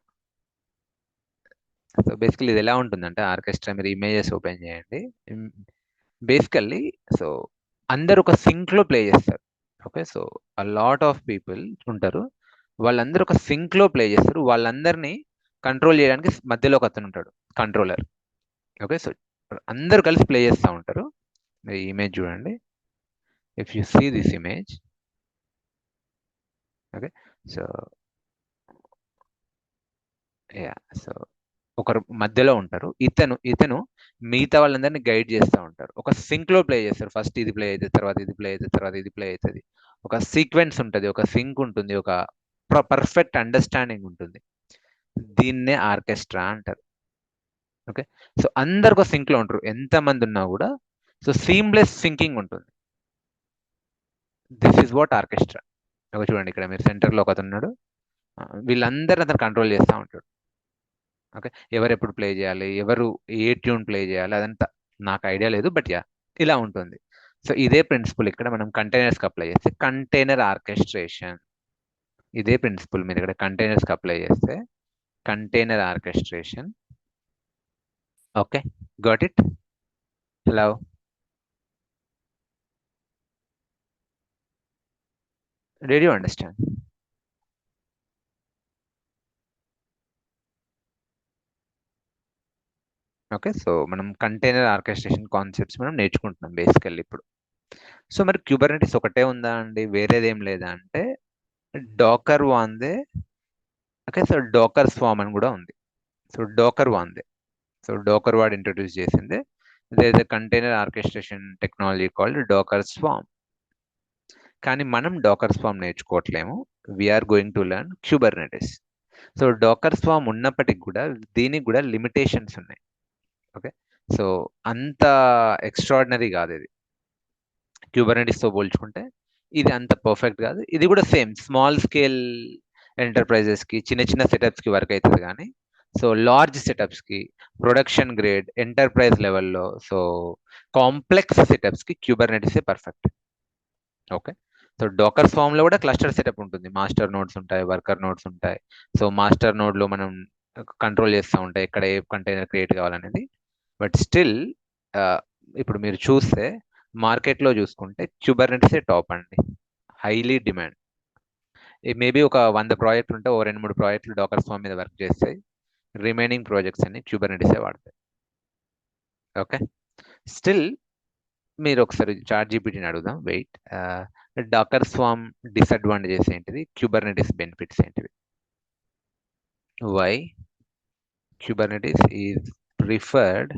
సో బేసికల్లీ ఇది ఎలా ఉంటుందంటే ఆర్కెస్ట్రా, మీరు ఇమేజెస్ ఓపెన్ చేయండి. బేసికల్లీ సో అందరు ఒక సింక్ లో ప్లే చేస్తారు. Okay, so lot of people ఉంటారు, వాళ్ళందరూ ఒక సింక్ లో ప్లే చేస్తారు. వాళ్ళందరినీ కంట్రోల్ చేయడానికి మధ్యలో ఒక అతను ఉంటాడు, కంట్రోలర్. ఓకే, సో అందరూ కలిసి ప్లే చేస్తూ ఉంటారు. ఈ ఇమేజ్ చూడండి. If you see this image, okay, so yeah, so ఒకరు మధ్యలో ఉంటారు. ఇతను మిగతా వాళ్ళందరినీ గైడ్ చేస్తూ ఉంటారు. ఒక సింక్ లో ప్లే చేస్తారు. ఫస్ట్ ఇది ప్లే అవుతుంది, తర్వాత ఇది ప్లే అవుతుంది, తర్వాత ఇది ప్లే అవుతుంది. ఒక సీక్వెన్స్ ఉంటుంది, ఒక సింక్ ఉంటుంది, ఒక పర్ఫెక్ట్ అండర్స్టాండింగ్ ఉంటుంది. దీన్నే ఆర్కెస్ట్రా అంటారు. ఓకే, సో అందరు ఒక సింక్ లో ఉంటారు, ఎంత మంది ఉన్నా కూడా. సో సీమ్లెస్ సింకింగ్ ఉంటుంది. This is what orchestra. ఒక చూడండి, ఇక్కడ మీరు సెంటర్ లో ఒక అతను ఉన్నాడు. వీళ్ళందరూ అతను కంట్రోల్ చేస్తూ ఉంటాడు. ఓకే, ఎవరు ఎప్పుడు ప్లే చేయాలి, ఎవరు ఏ ట్యూన్ ప్లే చేయాలి, అదంతా నాకు ఐడియా లేదు, బట్ యా ఇలా ఉంటుంది. సో ఇదే ప్రిన్సిపల్ ఇక్కడ మనం కంటైనర్స్కి అప్లై చేస్తే కంటైనర్ ఆర్కెస్ట్రేషన్. ఇదే ప్రిన్సిపల్ మీరు ఇక్కడ కంటైనర్స్కి అప్లై చేస్తే container orchestration. Okay, got it? Hello? Did you understand? Okay, so మనం కంటైనర్ ఆర్కెస్ట్రేషన్ కాన్సెప్ట్స్ మనం నేర్చుకుంటున్నాం బేసికల్లీ ఇప్పుడు. సో మరి క్యూబర్నెటిస్ ఒకటే ఉందా అండి, వేరేదేం లేదా అంటే డాకర్ వాందే. ఓకే, సో డోకర్ స్వామ్ అని కూడా ఉంది. సో డోకర్ వాందే, సో డోకర్ వాడు ఇంట్రొడ్యూస్ చేసింది. There is a container orchestration technology called docker swarm. కానీ మనం డోకర్ స్వామ్ నేర్చుకోవట్లేము. We're going to learn Kubernetes. So docker swarm ఉన్నప్పటికి కూడా దీనికి కూడా లిమిటేషన్స్ ఉన్నాయి. ఓకే, సో అంత ఎక్స్ట్రాడినరీ కాదు ఇది క్యూబర్నెటిస్తో పోల్చుకుంటే. ఇది అంత పర్ఫెక్ట్ కాదు. ఇది కూడా సేమ్ స్మాల్ స్కేల్ ఎంటర్ప్రైజెస్కి, చిన్న చిన్న సెటప్స్కి వర్క్ అవుతుంది. కానీ సో లార్జ్ సెటప్స్కి, ప్రొడక్షన్ గ్రేడ్ ఎంటర్ప్రైజ్ లెవెల్లో, సో కాంప్లెక్స్ సెటప్స్కి క్యూబర్నెటిసే పర్ఫెక్ట్. ఓకే, సో డోకర్ ఫామ్ లో కూడా క్లస్టర్ సెటప్ ఉంటుంది. మాస్టర్ నోడ్స్ ఉంటాయి, వర్కర్ నోడ్స్ ఉంటాయి. సో మాస్టర్ నోడ్ లో మనం కంట్రోల్ చేస్తూ ఉంటాయి ఎక్కడ ఏ కంటైనర్ క్రియేట్ కావాలనేది. బట్ స్టిల్ ఇప్పుడు మీరు చూస్తే మార్కెట్లో చూసుకుంటే క్యూబర్నెటిసే టాప్ అండి, హైలీ డిమాండ్. మేబీ ఒక 100 ప్రాజెక్టులు ఉంటే ఓ 2-3 ప్రాజెక్టులు డోకర్ ఫామ్ మీద వర్క్ చేస్తాయి. రిమైనింగ్ ప్రాజెక్ట్స్ అన్ని క్యూబర్నెటిసే వాడతాయి. ఓకే, స్టిల్ మీరు ఒకసారి చాట్ జీపీటీని అడుగుదాం. వెయిట్, డాకర్ స్వామ్ డిసడ్వాంటేజెస్ ఏంటిది, క్యూబర్నెటిస్ బెనిఫిట్స్ ఏంటివి? Why Kubernetes is preferred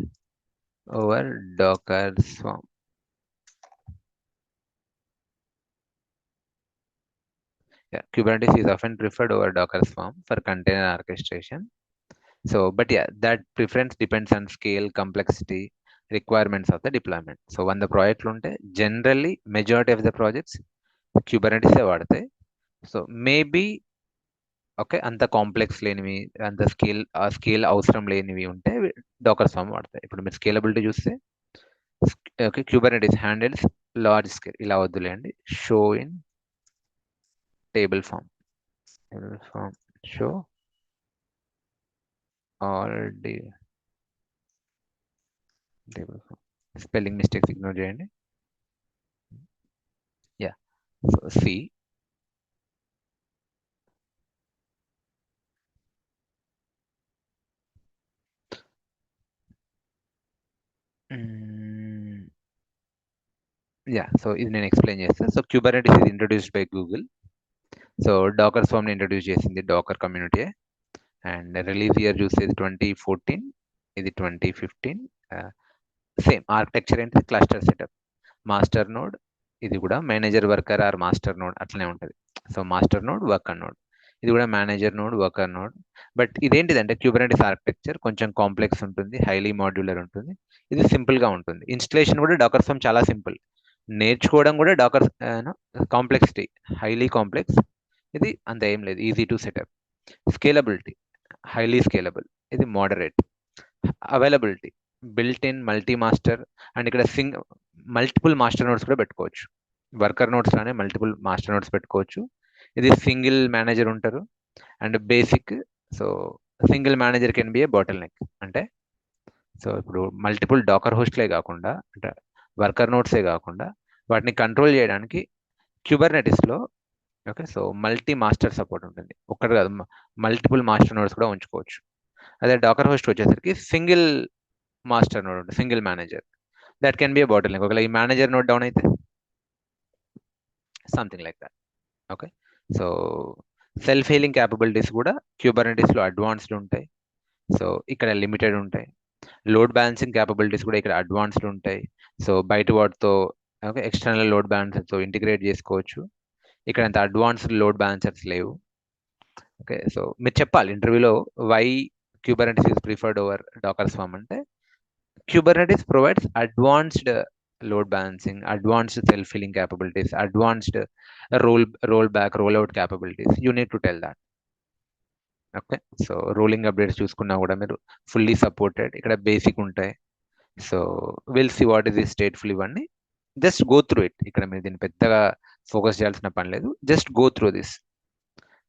over docker swarm? Kubernetes is often preferred over Docker Swarm for container orchestration. So, but yeah, that preference depends on scale, complexity, requirements of the deployment. So, when the project ఉంటే generally majority of the projects Kubernetes వాడతాయి. So maybe okay, అంత complex లేనివి, అంత scale అవసరం లేనివి ఉంటే డోకర్ form వాడతాయి. ఇప్పుడు మీరు స్కేలబిలిటీ చూస్తే okay, Kubernetes handles large scale. ఇలా వద్దులేండి, show in table form. Show all table form. Spelling mistakes ignore చేయండి. Yeah, so see yeah, so ఇది నేను ఎక్స్ప్లెయిన్ చేస్తాను. So Kubernetes is introduced by Google. So docker ఫామ్ ని introduce చేసింది docker community. And release year చూసేది 2014, ఇది 2015. Same architecture ఏంటి, క్లస్టర్ సెటప్, మాస్టర్ నోడ్. ఇది కూడా manager worker or master node అట్లనే ఉంటుంది. So master node, worker node. ఇది కూడా manager node, worker node. But ఇదేంటిదంటే క్యూబర్నెటిస్ ఆర్కిటెక్చర్ కొంచెం కాంప్లెక్స్ ఉంటుంది, హైలీ మాడ్యులర్ ఉంటుంది. ఇది సింపుల్ గా ఉంటుంది. ఇన్స్టలేషన్ కూడా డాకర్ ఫామ్ చాలా సింపుల్, నేర్చుకోవడం కూడా డాకర్ కాంప్లెక్సిటీ, హైలీ కాంప్లెక్స్. ఇది అంత ఏం లేదు, easy to setup. Scalability, highly scalable, ఇది moderate. Availability, built in multi master. And ఇక్కడ మల్టిపుల్ మాస్టర్ నోట్స్ కూడా పెట్టుకోవచ్చు. వర్కర్ నోట్స్ లానే మల్టిపుల్ మాస్టర్ నోట్స్ పెట్టుకోవచ్చు. ఇది సింగిల్ మేనేజర్ ఉంటారు. And basic, so single manager can be a bottleneck. అంటే so ఇప్పుడు మల్టిపుల్ డాకర్ హోస్ట్లే కాకుండా, అంటే వర్కర్ నోడ్సే కాకుండా వాటిని కంట్రోల్ చేయడానికి క్యూబర్నెటిస్లో okay so multi master support ఉంటుంది. ఒక్కటి కాదు, మల్టిపుల్ మాస్టర్ నోడ్స్ కూడా ఉంచుకోవచ్చు. అదే డాకర్ హోస్ట్ వచ్చేసరికి సింగిల్ మాస్టర్ నోడ్ ఉంటుంది, single manager. That can be a bottle neck. ఒకవేళ ఈ మేనేజర్ నోడ్ డౌన్ అయితే something like that. Okay so self healing capabilities కూడా క్యూబర్నెటిస్లో అడ్వాన్స్డ్ ఉంటాయి. సో ఇక్కడ లిమిటెడ్ ఉంటాయి. లోడ్ బ్యాలెన్సింగ్ క్యాపబిలిటీస్ కూడా ఇక్కడ అడ్వాన్స్డ్ ఉంటాయి. సో బయట వాటితో ఓకే ఎక్స్టర్నల్ లోడ్ బ్యాలెన్సర్తో ఇంటిగ్రేట్ చేసుకోవచ్చు. ఇక్కడ అంత అడ్వాన్స్డ్ లోడ్ బ్యాలెన్సర్స్ లేవు. ఓకే సో మీరు చెప్పాలి ఇంటర్వ్యూలో why Kubernetes is preferred over docker swarm అంటే Kubernetes provides advanced load balancing, advanced self-healing capabilities, advanced rollback, rollout capabilities. You need to tell that. Okay so rolling updates చూసుకున్నా కూడా మీరు fully supported, ఇక్కడ basic ఉంటాయి. So will see what is the stateful ఇవన్నీ just go through it. ఇక్కడ మీరు దీన్ని పెద్దగా ఫోకస్ చేయాల్సిన పని లేదు, just go through this.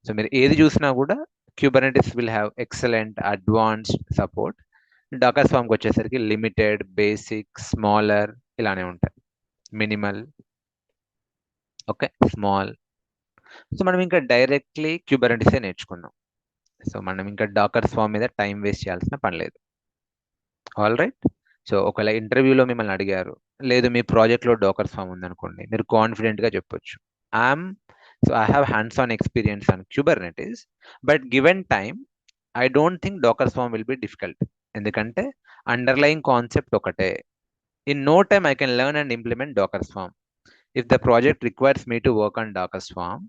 So మీరు ఏది చూసినా కూడా Kubernetes will have excellent advanced support. Docker స్వామ్కి వచ్చేసరికి లిమిటెడ్, బేసిక్, స్మాలర్ ఇలానే ఉంటాయి. Minimal, okay small. సో మనం ఇంకా డైరెక్ట్లీ క్యూబర్నెటిసే నేర్చుకుందాం. సో మనం ఇంకా డాకర్ స్వామ్ మీద టైం వేస్ట్ చేయాల్సిన పని లేదు. All right. సో ఒకవేళ ఇంటర్వ్యూలో మిమ్మల్ని అడిగారు, లేదు మీ ప్రాజెక్ట్లో డాకర్ స్వామ్ ఉందనుకోండి, మీరు కాన్ఫిడెంట్గా చెప్పొచ్చు, I have hands on experience on Kubernetes, but given time I don't think docker swarm will be difficult. ఎందుకంటే అండర్లయింగ్ కాన్సెప్ట్ ఒకటే. In no time I can learn and implement docker swarm. If the project requires me to work on docker swarm,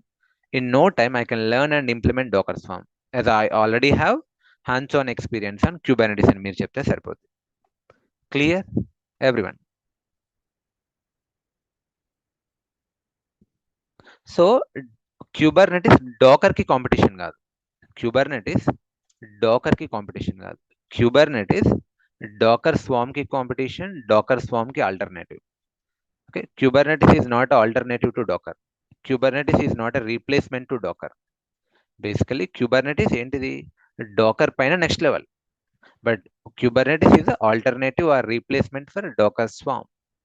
in no time I can learn and implement docker swarm as I already have hands on experience on Kubernetes అని మీరు చెప్తే సరిపోతుంది. Clear everyone? So Kubernetes docker కి competition కాదు. Kubernetes docker కి competition కాదు. Kubernetes docker swarm కి competition, docker swarm కి alternative. Okay Kubernetes is not alternative to docker. Kubernetes is not a replacement to docker. Basically Kubernetes ఏంటిది, docker పైన next level. But Kubernetes is alternative or replacement for docker swarm.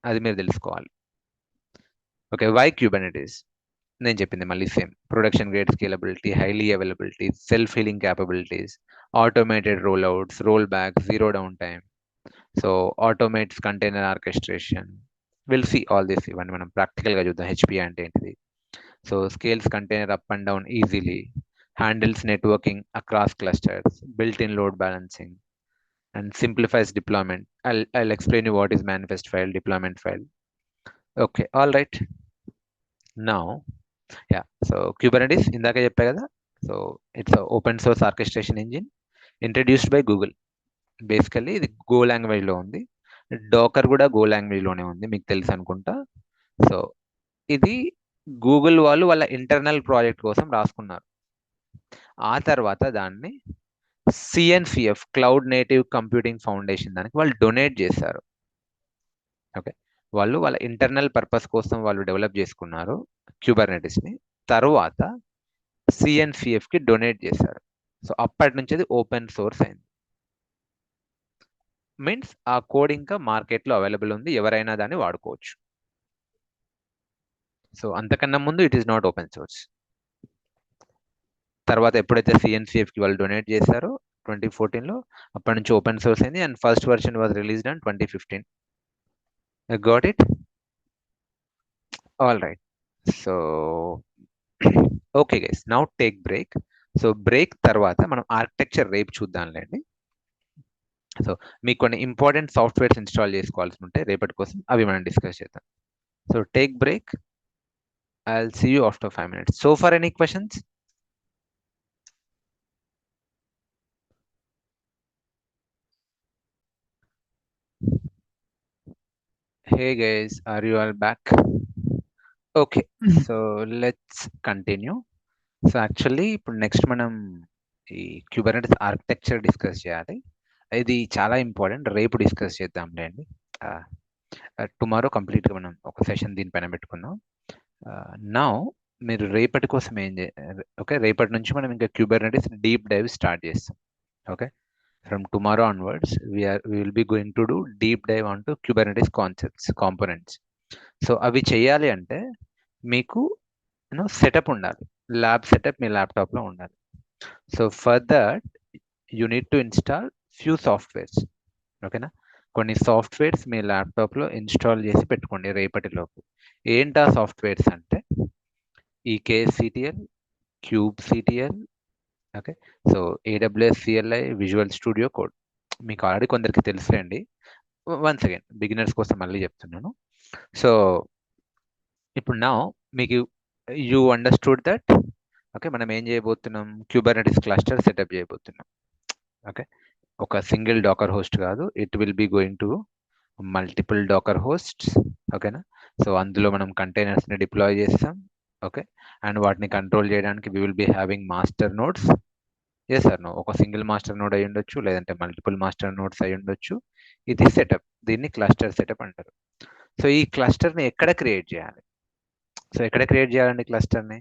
అది మీరు తెలుసుకోవాలి. Okay why Kubernetes? నేను చెప్పింది మళ్ళీ same. Production grade scalability, highly availability, self healing capabilities, automated roll outs, roll back, zero down time. So automates container orchestration. Will see all this. ఇవన్నీ మనం ప్రాక్టికల్గా చూద్దాం. హెచ్పి అంటే ఏంటిది. So scales container up and down easily, handles networking across clusters, built-in load balancing, and simplifies deployment. I'll explain you what is manifest file, deployment file. Okay, all right. Now, yeah. So Kubernetes, ఇందాక చెప్పా కదా. So it's a open source orchestration engine introduced by Google. Basically ఇది go language లో ఉంది. Dakar కూడా go language లోనే ఉంది, మీకు తెలుసు అనుకుంటా. సో ఇది గూగుల్ వాళ్ళు వాళ్ళ ఇంటర్నల్ ప్రాజెక్ట్ కోసం రాసుకున్నారు. ఆ తర్వాత దాన్ని సిఎన్సిఎఫ్, క్లౌడ్ నేటివ్ కంప్యూటింగ్ ఫౌండేషన్, దానికి వాళ్ళు డొనేట్ చేశారు. ఓకే వాళ్ళు వాళ్ళ ఇంటర్నల్ పర్పస్ కోసం వాళ్ళు డెవలప్ చేసుకున్నారు క్యూబర్నెటిస్ని. తర్వాత సిఎన్సిఎఫ్కి డొనేట్ చేశారు. సో అప్పటి నుంచి అది ఓపెన్ సోర్స్ అయింది. మీన్స్ ఆ కోడ్ ఇంకా మార్కెట్లో అవైలబుల్ ఉంది, ఎవరైనా దాన్ని వాడుకోవచ్చు. సో అంతకన్నా ముందు it is not open source. తర్వాత ఎప్పుడైతే సిఎన్సిఎఫ్కి వాళ్ళు డొనేట్ చేశారో 2014లో, అప్పటి నుంచి ఓపెన్ సోర్స్ అయింది. And first version was released on 2015. Got it? All right. So okay guys, now take break. So break తర్వాత మనం ఆర్కిటెక్చర్ రేపు చూద్దాంలేండి. సో మీకు కొన్ని ఇంపార్టెంట్ సాఫ్ట్వేర్స్ ఇన్స్టాల్ చేసుకోవాల్సి ఉంటే రేపటి కోసం, అవి మనం డిస్కస్ చేద్దాం. So take break. I'll see you after 5 minutes. So for any questions? Hey guys, are you all back? Okay, so let's continue. So actually ఇప్పుడు నెక్స్ట్ మనం ఈ క్యూబర్నెటిస్ ఆర్కిటెక్చర్ డిస్కస్ చేయాలి. ఇది చాలా ఇంపార్టెంట్, రేపు డిస్కస్ చేద్దాంలేండి. టుమారో కంప్లీట్గా మనం ఒక సెషన్ దీనిపైన పెట్టుకుందాం. నౌ మీరు రేపటి కోసం ఓకే రేపటి నుంచి మనం ఇంకా క్యూబర్నెటిస్ డీప్ డైవ్ స్టార్ట్ చేస్తాం. Okay From tomorrow onwards, we will be going to do deep dive onto Kubernetes concepts, components. So అవి చేయాలి అంటే మీకు సెటప్ ఉండాలి, ల్యాబ్ సెటప్ మీ ల్యాప్టాప్లో ఉండాలి. So for that you need to install few softwares. ఓకేనా, కొన్ని సాఫ్ట్వేర్స్ మీ ల్యాప్టాప్లో ఇన్స్టాల్ చేసి పెట్టుకోండి రేపటిలోపు. ఏంటా సాఫ్ట్వేర్స్ అంటే EKSCTL, kubectl, okay. So AWS CLI, visual Studio code మీకు ఆల్రెడీ కొందరికి తెలుసులేండి. వన్స్ అగైన్ బిగినర్స్ కోసం మళ్ళీ చెప్తున్నాను. సో ఇప్పుడు నా మీకు యూ అండర్స్టూడ్ దట్. ఓకే, మనం ఏం చేయబోతున్నాం, క్యూబర్నెటిస్ క్లస్టర్ సెటప్ చేయబోతున్నాం. ఓకే, ఒక సింగిల్ డాకర్ హోస్ట్ కాదు, it will be going to multiple docker hosts. ఓకేనా, సో అందులో మనం కంటైనర్స్ని డిప్లాయ్ చేస్తాం. ఓకే, అండ్ వాటిని కంట్రోల్ చేయడానికి we will be having master nodes. Yes sir, no, ఒక సింగిల్ మాస్టర్ నోడ్ అయి ఉండొచ్చు, లేదంటే మల్టిపుల్ మాస్టర్ నోడ్స్ అయి ఉండొచ్చు. ఇది సెటప్, దీన్ని క్లస్టర్ సెటప్ అంటారు. సో ఈ క్లస్టర్ని ఎక్కడ క్రియేట్ చేయాలి? సో ఎక్కడ క్రియేట్ చేయాలండి క్లస్టర్ని?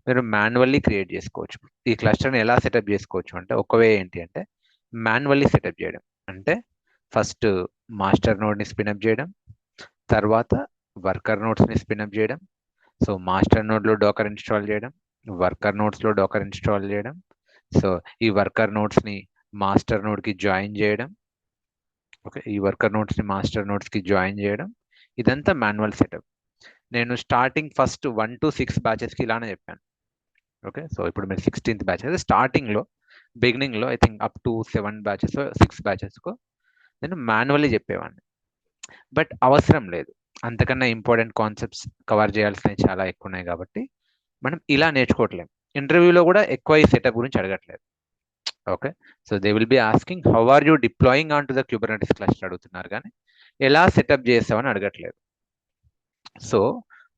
మీరు మాన్యువల్లీ క్రియేట్ చేసుకోవచ్చు. ఈ క్లస్టర్ని ఎలా సెటప్ చేసుకోవచ్చు అంటే, ఒక వే ఏంటి అంటే మాన్యువల్లీ సెటప్ చేయడం. అంటే ఫస్ట్ మాస్టర్ నోడ్ని స్పిన్అప్ చేయడం, తర్వాత వర్కర్ నోడ్స్ని స్పిన్అప్ చేయడం. సో మాస్టర్ నోడ్లో డాకర్ ఇన్స్టాల్ చేయడం, వర్కర్ నోడ్స్లో డాకర్ ఇన్స్టాల్ చేయడం. సో ఈ వర్కర్ నోడ్స్ని మాస్టర్ నోడ్కి జాయిన్ చేయడం. ఓకే, ఈ వర్కర్ నోడ్స్ని మాస్టర్ నోడ్స్కి జాయిన్ చేయడం. ఇదంతా మాన్యువల్ సెటప్. నేను స్టార్టింగ్ ఫస్ట్ 1 to 6 బ్యాచెస్కి ఇలానే చెప్పాను. ఓకే, సో ఇప్పుడు మీరు 16th బ్యాచ్ అయితే స్టార్టింగ్లో బిగినింగ్లో I think up to 7 batches 6 బ్యాచెస్కు నేను మాన్యువల్లీ చెప్పేవాడిని. బట్ అవసరం లేదు, అంతకన్నా ఇంపార్టెంట్ కాన్సెప్ట్స్ కవర్ చేయాల్సినవి చాలా ఎక్కువ ఉన్నాయి కాబట్టి మనం ఇలా నేర్చుకోవట్లేం. ఇంటర్వ్యూలో కూడా ఎక్కువ ఈ సెటప్ గురించి అడగట్లేదు. Okay, so they will be asking how are you deploying on to the Kubernetes cluster అడుగుతున్నారు, కానీ ఎలా సెటప్ చేస్తామని అడగట్లేదు. సో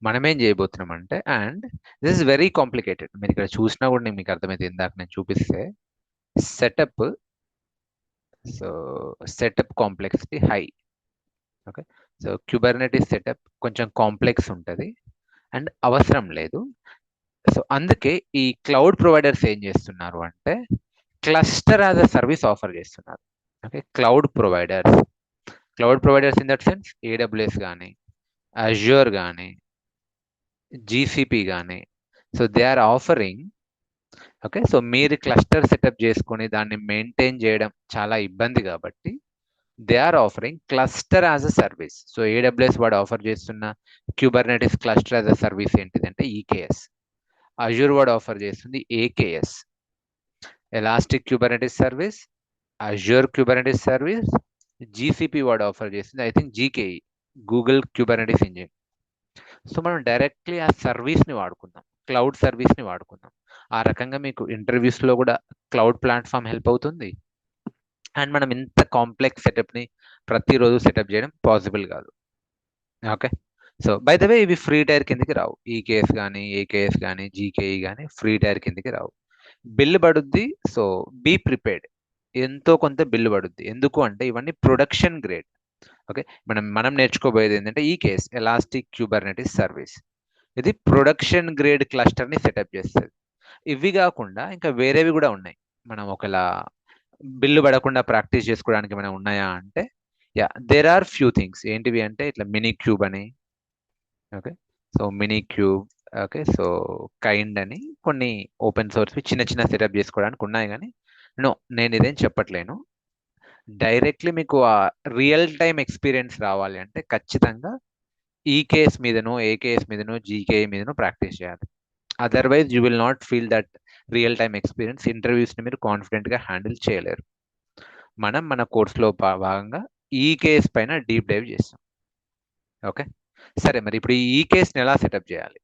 మనం ఏం చేయబోతున్నాం అంటే, and this is very complicated. మీరు ఇక్కడ చూసినా కూడా మీకు అర్థమైతే, ఇందాక నేను చూపిస్తే setup, so setup complexity high. Okay, so Kubernetes setup కొంచెం కాంప్లెక్స్ ఉంటుంది అండ్ అవసరం లేదు. సో అందుకే ఈ క్లౌడ్ ప్రొవైడర్స్ ఏం చేస్తున్నారు అంటే cluster as a service offer చేస్తున్నారు. ఓకే, cloud providers in that sense AWS కానీ, అజ్యూర్ కానీ, GCP కానీ. So they are offering. Okay, so మీరు క్లస్టర్ సెటప్ చేసుకొని దాన్ని మెయింటైన్ చేయడం చాలా ఇబ్బంది కాబట్టి they are offering cluster as a service. So AWS వాడు ఆఫర్ చేస్తున్న Kubernetes cluster as a service ఏంటిదంటే EKS. అజ్యూర్ వాడు ఆఫర్ చేస్తుంది AKS, elastic Kubernetes service, Azure Kubernetes service. GCP వాడు ఆఫర్ చేస్తుంది I think GKE, Google Kubernetes engine. So మనం directly ఆ సర్వీస్ని వాడుకుందాం, క్లౌడ్ సర్వీస్ని వాడుకుందాం. ఆ రకంగా మీకు ఇంటర్వ్యూస్లో కూడా క్లౌడ్ ప్లాట్ఫామ్ హెల్ప్ అవుతుంది. అండ్ మనం ఇంత కాంప్లెక్స్ సెటప్ని ప్రతిరోజు సెటప్ చేయడం పాసిబుల్ కాదు. Okay, so by the way ఇవి ఫ్రీ టైర్ కిందకి రావు. EKS కానీ, AKS కానీ, GKE కానీ ఫ్రీ టైర్ కిందకి రావు. బిల్లు పడుద్ది. సో బీ ప్రిపేర్డ్, ఎంతో కొంత బిల్లు పడుద్ది. ఎందుకు అంటే ఇవన్నీ ప్రొడక్షన్ గ్రేడ్. ఓకే, మనం నేర్చుకోబోయేది ఏంటంటే EKS, ఎలాస్టిక్ క్యూబర్నెటిస్ సర్వీస్. ఇది ప్రొడక్షన్ గ్రేడ్ క్లస్టర్ని సెటప్ చేస్తుంది. ఇవి కాకుండా ఇంకా వేరేవి కూడా ఉన్నాయి. మనం ఒకలా బిల్లు పడకుండా ప్రాక్టీస్ చేసుకోవడానికి ఏమైనా ఉన్నాయా అంటే, yeah, there are few things. ఏంటివి అంటే ఇట్లా మినీ క్యూబ్ అని. Okay, so minikube. Okay, so kind అని కొన్ని ఓపెన్ సోర్స్ చిన్న చిన్న సెటప్ చేసుకోవడానికి ఉన్నాయి. కానీ నో, నేను ఇదేం చెప్పట్లేను. డైరెక్ట్లీ మీకు ఆ రియల్ టైం ఎక్స్పీరియన్స్ రావాలి అంటే ఖచ్చితంగా EKS మీదనో, AKS మీదనో, GKE మీదనో ప్రాక్టీస్ చేయాలి. Otherwise you will not feel that real time experience. ఇంటర్వ్యూస్ని మీరు కాన్ఫిడెంట్గా హ్యాండిల్ చేయలేరు. మనం మన కోర్సులో భాగంగా EKS పైన డీప్ డైవ్ చేస్తాం. ఓకే, సరే, మరి ఇప్పుడు ఈ EKSని ఎలా సెటప్ చేయాలి?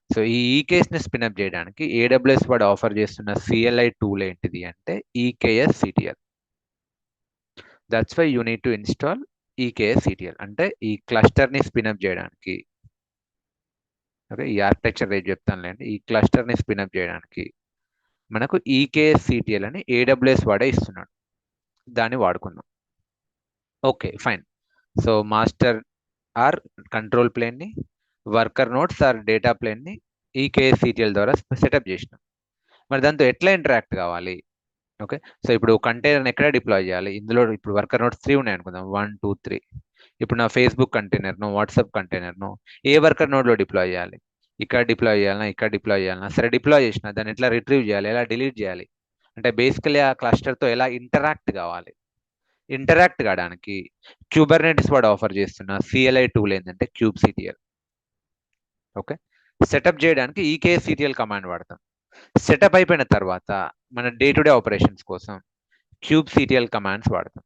సో ఈ EKSని స్పిన్అప్ చేయడానికి AWS వాడు ఆఫర్ చేస్తున్న CLI టూల్ ఏంటిది అంటే EKSCTL. That's why you need to install EKSCTL. అంటే ఈ క్లస్టర్ని స్పిన్అప్ చేయడానికి, ఓకే, ఈ ఆర్కిటెక్చర్ రేపు చెప్తానులేండి. ఈ క్లస్టర్ని స్పిన్అప్ చేయడానికి మనకు EKSCTL అని AWS వాడే ఇస్తున్నాడు, దాన్ని వాడుకుందాం. Okay, fine. So master or control ప్లేన్ని, వర్కర్ నోట్స్ ఆర్ డేటా ప్లేన్ని EKSCTL ద్వారా సెటప్ చేసినాం. మరి దాంతో ఎట్లా ఇంటరాక్ట్ కావాలి? ఓకే. సో ఇప్పుడు కంటైనర్ ఎక్కడ డిప్లాయ్ చేయాలి? ఇందులో ఇప్పుడు వర్కర్ నోట్స్ 3 ఉన్నాయి అనుకుందాం. 1, 2, 3. ఇప్పుడు నా ఫేస్బుక్ కంటైనర్ను, వాట్సాప్ కంటైనర్ను ఏ వర్కర్ నోడ్లో డిప్లాయ్ చేయాలి? ఇక్కడ డిప్లాయ్ చేయాలన్నా, ఇక్కడ డిప్లాయ్ చేయాలన్నా? సరే డిప్లాయ్ చేసిన దాన్ని ఎట్లా రిట్రీవ్ చేయాలి? ఎలా డిలీట్ చేయాలి? అంటే బేసికలీ ఆ క్లస్టర్తో ఎలా ఇంటరాక్ట్ కావాలి? ఇంటరాక్ట్ కావడానికి క్యూబర్నెటిస్ వాడు ఆఫర్ చేస్తున్న సిఎల్ఐ టూల్ ఏంటంటే kubectl. ఓకే. సెటప్ చేయడానికి ఈకేఎస్సిటిఎల్ కమాండ్ వాడతాం. సెటప్ అయిపోయిన తర్వాత మన డే టు డే ఆపరేషన్స్ కోసం kubectl కమాండ్స్ వాడతాం.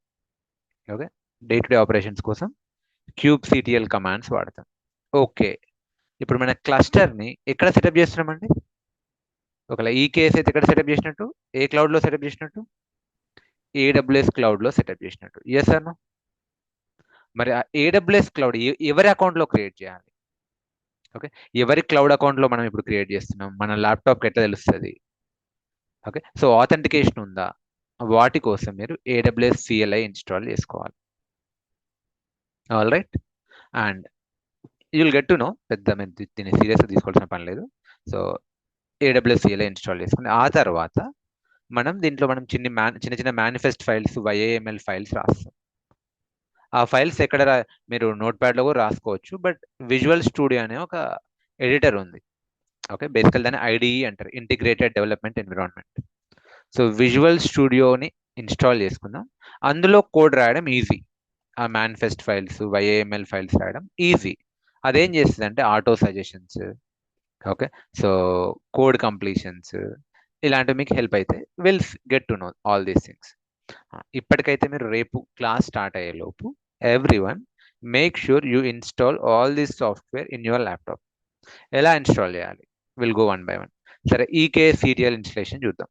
Okay. Day to day operations కోసం kubectl కమాండ్స్ వాడతాం. ఓకే. ఇప్పుడు మన క్లస్టర్ని ఎక్కడ సెటప్ చేస్తున్నామండి? ఒకవేళ ఈ కేస్ అయితే ఎక్కడ సెటప్ చేసినట్టు? ఏ క్లౌడ్లో సెటప్ చేసినట్టు? ఏడబ్ల్యూఎస్ క్లౌడ్లో సెటప్ చేసినట్టు. ఎస్ అన్న? మరి ఆ ఏడబ్ల్యూఎస్ క్లౌడ్ ఎవరి అకౌంట్లో క్రియేట్ చేయాలి? ఓకే. ఎవరి క్లౌడ్ అకౌంట్లో మనం ఇప్పుడు క్రియేట్ చేస్తున్నాం? మన ల్యాప్టాప్కి ఎట్లా తెలుస్తుంది? ఓకే. సో ఆథెంటికేషన్ ఉందా? వాటి కోసం మీరు ఏడబ్ల్యూఎస్ సిఎల్ఐ ఇన్స్టాల్ చేసుకోవాలి. All right. And you'll get to no, పెద్ద మీరు దీన్ని సీరియస్గా తీసుకోవాల్సిన పని లేదు. సో ఏడబ్ల్యూఎస్ సిఎల్ఐ ఇన్స్టాల్ చేసుకుని ఆ తర్వాత దీంట్లో మనం చిన్న చిన్న మేనిఫెస్ట్ ఫైల్స్, YAML ఫైల్స్ రాస్తాం. ఆ ఫైల్స్ ఎక్కడ మీరు నోట్ ప్యాడ్లో కూడా రాసుకోవచ్చు. బట్ విజువల్ స్టూడియో అనే ఒక ఎడిటర్ ఉంది. ఓకే. బేసికల్ దాన్ని IDE అంటారు, integrated development environment. So Visual స్టూడియోని ఇన్స్టాల్ చేసుకుందాం. అందులో కోడ్ రాయడం ఈజీ. ఆ మేనిఫెస్ట్ ఫైల్స్, YAML ఫైల్స్ రాయడం ఈజీ. అదేం చేస్తుంది అంటే auto suggestions, okay, so code completions ఇలాంటివి మీకు హెల్ప్ అయితే will get to know all these things. ఇప్పటికైతే మీరు రేపు క్లాస్ స్టార్ట్ అయ్యే లోపు everyone make sure you install all this software in your laptop. ఎలా ఇన్స్టాల్ చేయాలి? Will go one by one. సరే, ఈకేఎస్సిటిఎల్ ఇన్స్టలేషన్ చూద్దాం.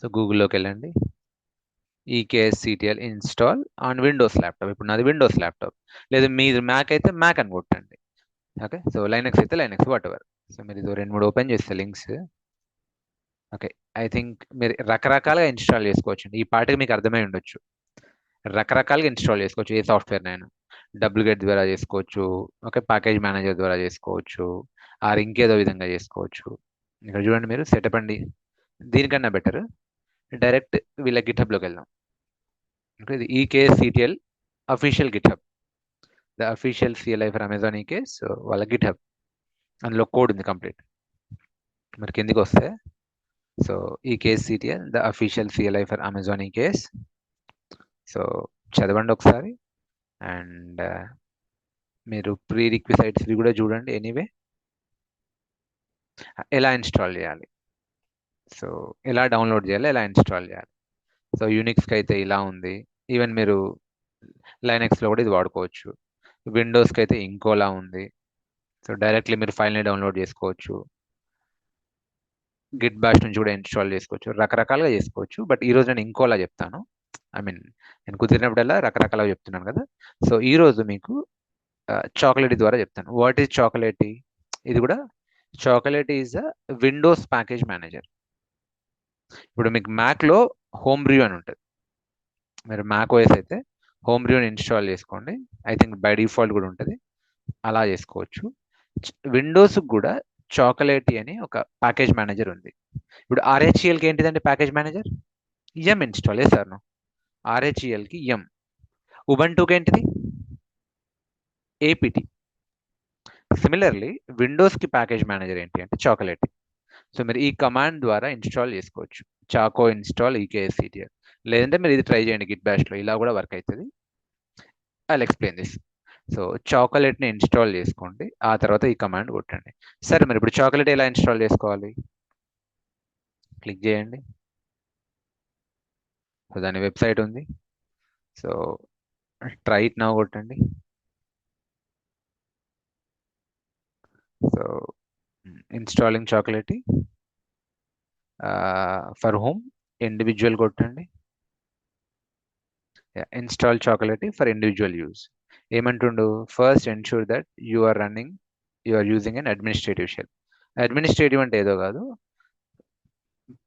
సో గూగుల్లోకి వెళ్ళండి. ఈకేఎస్సిటిఎల్ ఇన్స్టాల్ ఆన్ విండోస్ ల్యాప్టాప్. ఇప్పుడు నాది విండోస్ ల్యాప్టాప్. లేదా మీరు మ్యాక్ అయితే మ్యాక్ అని కొట్టండి. ఓకే. సో లైనక్స్ అయితే లైనక్స్, వాట్ ఎవర్. సో మీరు ఇది 2, 3 ఓపెన్ చేస్తే లింక్స్. ఓకే. ఐ థింక్ మీరు రకరకాలుగా ఇన్స్టాల్ చేసుకోవచ్చు. ఈ పాటికి మీకు అర్థమై ఉండొచ్చు. రకరకాలుగా ఇన్స్టాల్ చేసుకోవచ్చు ఏ సాఫ్ట్వేర్నైనా. డబ్ల్యూగెట్ ద్వారా చేసుకోవచ్చు, ఓకే, ప్యాకేజ్ మేనేజర్ ద్వారా చేసుకోవచ్చు, ఆర్ ఇంకేదో విధంగా చేసుకోవచ్చు. ఇక్కడ చూడండి, మీరు సెటప్ అండి. దీనికన్నా బెటర్ డైరెక్ట్ వీళ్ళ గిట్హబ్లోకి వెళ్దాం. ఓకే. ఇది EKSCTL official GitHub, the official CLI for Amazon EKS. So వాళ్ళ గిట్హబ్, అందులో కోడ్ ఉంది కంప్లీట్. మరి కిందికి వస్తే so EKSCTL the official CLI for Amazon EKS. So చదవండి ఒకసారి. అండ్ మీరు ప్రీ రిక్విజైట్స్ కూడా చూడండి. ఎనీవే ఎలా ఇన్స్టాల్ చేయాలి, సో ఎలా డౌన్లోడ్ చేయాలి, ఎలా ఇన్స్టాల్ చేయాలి. సో యూనిక్స్కి అయితే ఇలా ఉంది. ఈవెన్ మీరు లైనక్స్లో కూడా ఇది వాడుకోవచ్చు. విండోస్కి అయితే ఇంకోలా ఉంది. సో డైరెక్ట్లీ మీరు ఫైల్ని డౌన్లోడ్ చేసుకోవచ్చు. గిట్ బాష్ నుంచి కూడా ఇన్స్టాల్ చేసుకోవచ్చు. రకరకాలుగా చేసుకోవచ్చు. బట్ ఈరోజు నేను ఇంకోలా చెప్తాను. ఐ మీన్ నేను కుదిరినప్పుడల్లా రకరకాలుగా చెప్తున్నాను కదా. సో ఈరోజు మీకు చాకోలేటీ ద్వారా చెప్తాను. What is Chocolatey? ఇది కూడా Chocolatey is a Windows package manager. ఇప్పుడు మీకు మ్యాక్లో హోమ్ బ్రూ అని ఉంటుంది. మీరు మ్యాక్ ఓఎస్ అయితే హోమ్ బ్రూని ఇన్స్టాల్ చేసుకోండి. ఐ థింక్ బై డిఫాల్ట్ కూడా ఉంటుంది, అలా చేసుకోవచ్చు. విండోస్ కూడా చాకోలేటీ అని ఒక ప్యాకేజ్ మేనేజర్ ఉంది. ఇప్పుడు RHELకి ఏంటిదండి ప్యాకేజ్ మేనేజర్? ఎం ఇన్స్టాల్ చేశారు. RHELకి ఎం. ఉబంటుకి ఏంటిది? APT. సిమిలర్లీ విండోస్కి ప్యాకేజ్ మేనేజర్ ఏంటి అంటే చాకోలేటీ. సో మీరు ఈ కమాండ్ ద్వారా ఇన్స్టాల్ చేసుకోవచ్చు. Choco install EKSCTL. లేదంటే మీరు ఇది ట్రై చేయండి గిట్ బ్యాష్లో, ఇలా కూడా వర్క్ అవుతుంది. I explain this. సో చాకోలేట్ని ఇన్స్టాల్ చేసుకోండి, ఆ తర్వాత ఈ కమాండ్ కొట్టండి. సరే, మరి ఇప్పుడు చాకోలేట్ ఎలా ఇన్స్టాల్ చేసుకోవాలి? క్లిక్ చేయండి. సో దాని వెబ్సైట్ ఉంది. సో ట్రై ఇట్ నౌ కొట్టండి. So installing Chocolatey for home individual కొట్టండి. Install Chocolatey for individual use. ఏమంటుండు? First ensure that you are using an administrative shell. Administrative అంటే ఏదో కాదు,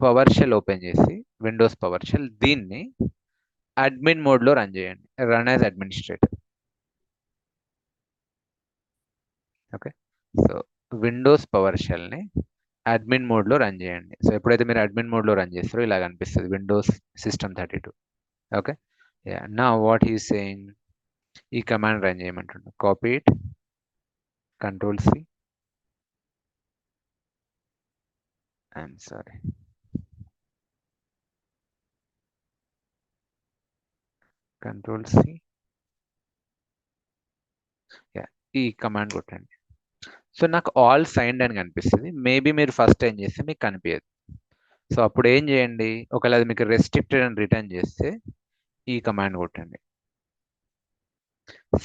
పవర్ షెల్ ఓపెన్ చేసి విండోస్ పవర్ షెల్, దీన్ని admin మోడ్లో run చేయండి. Run as administrator. Okay. So Windows పవర్ షెల్ని అడ్మిన్ మోడ్లో రన్ చేయండి. సో ఎప్పుడైతే మీరు అడ్మిన్ మోడ్లో రన్ చేస్తారో ఇలా కనిపిస్తుంది విండోస్ సిస్టమ్ 32. ఓకే, యా నా వాట్ ఈస్ సేయింగ్, ఈ కమాండ్ రన్ చేయమంటుండే. Copy it, control C, I'm sorry, control C, yeah ఈ కమాండ్ కొట్టండి. సో నాకు ఆల్ సైన్డ్ అని కనిపిస్తుంది. మేబీ మీరు ఫస్ట్ టైం చేస్తే మీకు కనిపించదు. సో అప్పుడు ఏం చేయండి, ఒకవేళ అది మీకు రెస్ట్రిక్టెడ్ అని రిటర్న్ చేస్తే ఈ కమాండ్ కొట్టండి,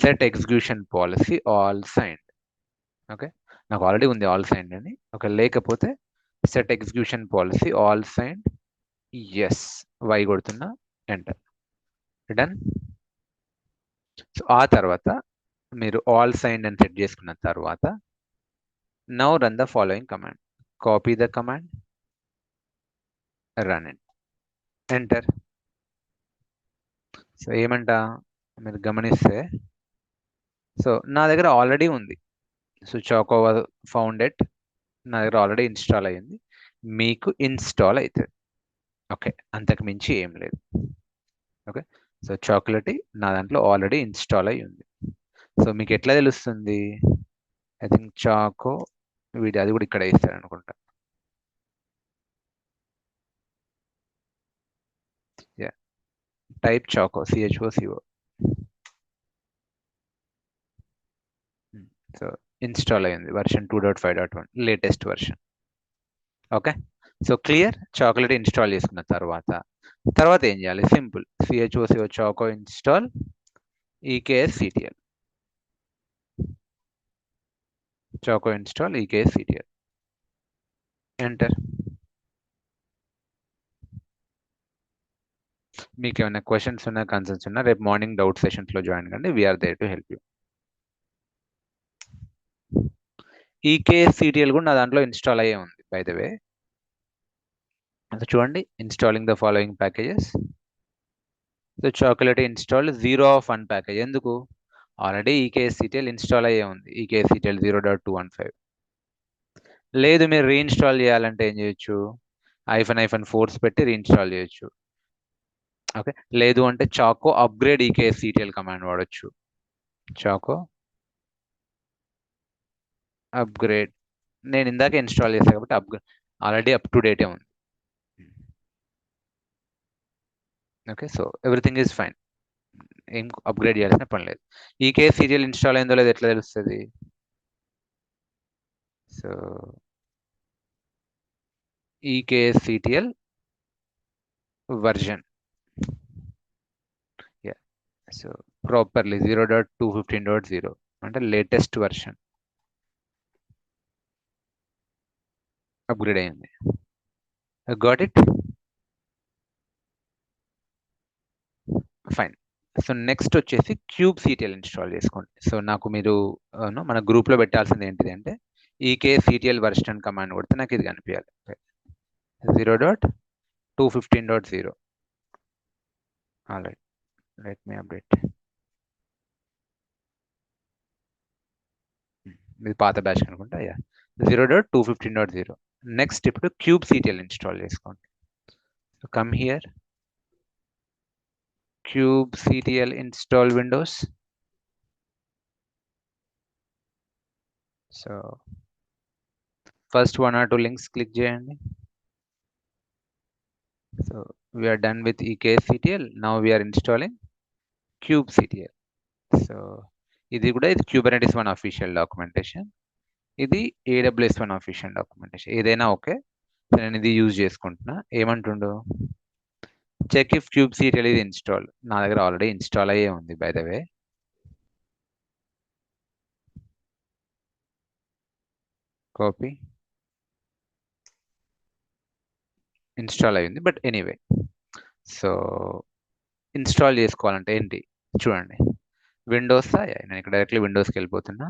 set execution policy all signed. Okay, నాకు ఆల్రెడీ ఉంది ఆల్ సైన్డ్ అని. ఒక లేకపోతే set execution policy all signed, yes, Y కొడుతున్నా, ఎంటర్, డన్. సో ఆ తర్వాత మీరు ఆల్ సైన్డ్ అని సెట్ చేసుకున్న తర్వాత now run the following command, copy the command, run it, enter. So ఏమంట, మీరు గమనిస్తే సో నా దగ్గర ఆల్రెడీ ఉంది. సో చాకో ఫౌండ్ ఇట్, నా దగ్గర ఆల్రెడీ ఇన్స్టాల్ అయ్యింది. మీకు ఇన్స్టాల్ అవుతుంది. ఓకే, అంతకు మించి ఏం లేదు. ఓకే, సో చాక్లెట్ నా దాంట్లో ఆల్రెడీ ఇన్స్టాల్ అయ్యి ఉంది. సో మీకు ఎట్లా తెలుస్తుంది, ఐ థింక్ చాకో వీడి అది కూడా ఇక్కడ వేస్తాడు అనుకుంటా. Yeah, type choco, CHOCO. So install అయ్యింది, version 2.5.1 latest version. Okay, so clear. Chocolate install చేసుకున్న తర్వాత తర్వాత ఏం చేయాలి, simple, CHOCO choco install EKSCTL, choco install EKSCTL, enter. మీకు ఏమైనా క్వశ్చన్స్ ఉన్నా, కన్సర్న్స్ ఉన్నా రేపు మార్నింగ్ డౌట్ సెషన్స్లో జాయిన్ కండి, we're there to help you. EKSCTL కూడా నా దాంట్లో ఇన్స్టాల్ అయ్యే ఉంది బై ద వే. అది చూడండి, installing the following packages. So chocolate install 0 of 1 package. ఎందుకు, ఆల్రెడీ EKSCTL ఇన్స్టాల్ అయ్యే ఉంది, EKSCTL 0.215. లేదు మీరు రీఇన్స్టాల్ చేయాలంటే ఏం చేయొచ్చు, -ఫోర్స్ పెట్టి రీఇన్స్టాల్ చేయొచ్చు. ఓకే, లేదు అంటే చాకో అప్గ్రేడ్ EKSCTL కమాండ్ వాడచ్చు. చాకో అప్గ్రేడ్, నేను ఇందాక ఇన్స్టాల్ చేశాను కాబట్టి అప్గ్రేడ్ ఆల్రెడీ అప్ టు డేటే ఉంది. Okay, so everything is fine, ఏం అప్గ్రేడ్ చేయాల్సిన పని లేదు. EKSCTL ఇన్స్టాల్ అయిందో లేదో ఎట్లా తెలుస్తుంది, so EKSCTL version, yeah, so properly 0.215.0 అంటే లేటెస్ట్ వర్షన్ అప్గ్రేడ్ అయింది. Got it, fine. So next వచ్చేసి క్యూబ్సిటిఎల్ ఇన్స్టాల్ చేసుకోండి. సో నాకు మీరు మన గ్రూప్లో పెట్టాల్సింది ఏంటిది అంటే EKSCTL వెర్షన్ కమాండ్ కొడితే నాకు ఇది కనిపించాలి, 0.215.0. Alright, let me update. ఇది పాత బ్యాచ్ అనుకుంటా, యా 0.215.0. నెక్స్ట్ ఇప్పుడు క్యూబ్సిటిఎల్ ఇన్స్టాల్ చేసుకోండి. Come here, kubectl install windows. So first 1 or 2 links click చేయండి. So we are done with EKSCTL. Now we are installing kubectl. So ఇది కూడా ఇది Kubernetes 1 అఫీషియల్ డాక్యుమెంటేషన్, ఇది AWS 1 అఫీషియల్ డాక్యుమెంటేషన్, ఏదైనా okay. నేను ఇది యూజ్ చేసుకుంటున్నా. ఏమంటుండు, చెక్ ఇఫ్ kubectl ఇది ఇన్స్టాల్. నా దగ్గర ఆల్రెడీ ఇన్స్టాల్ అయ్యే ఉంది by the way. Copy, install అయ్యింది, బట్ ఎనీవే. సో ఇన్స్టాల్ చేసుకోవాలంటే ఏంటి చూడండి, విండోస్, నేను ఇక్కడ డైరెక్ట్లీ విండోస్కి వెళ్ళిపోతున్నా.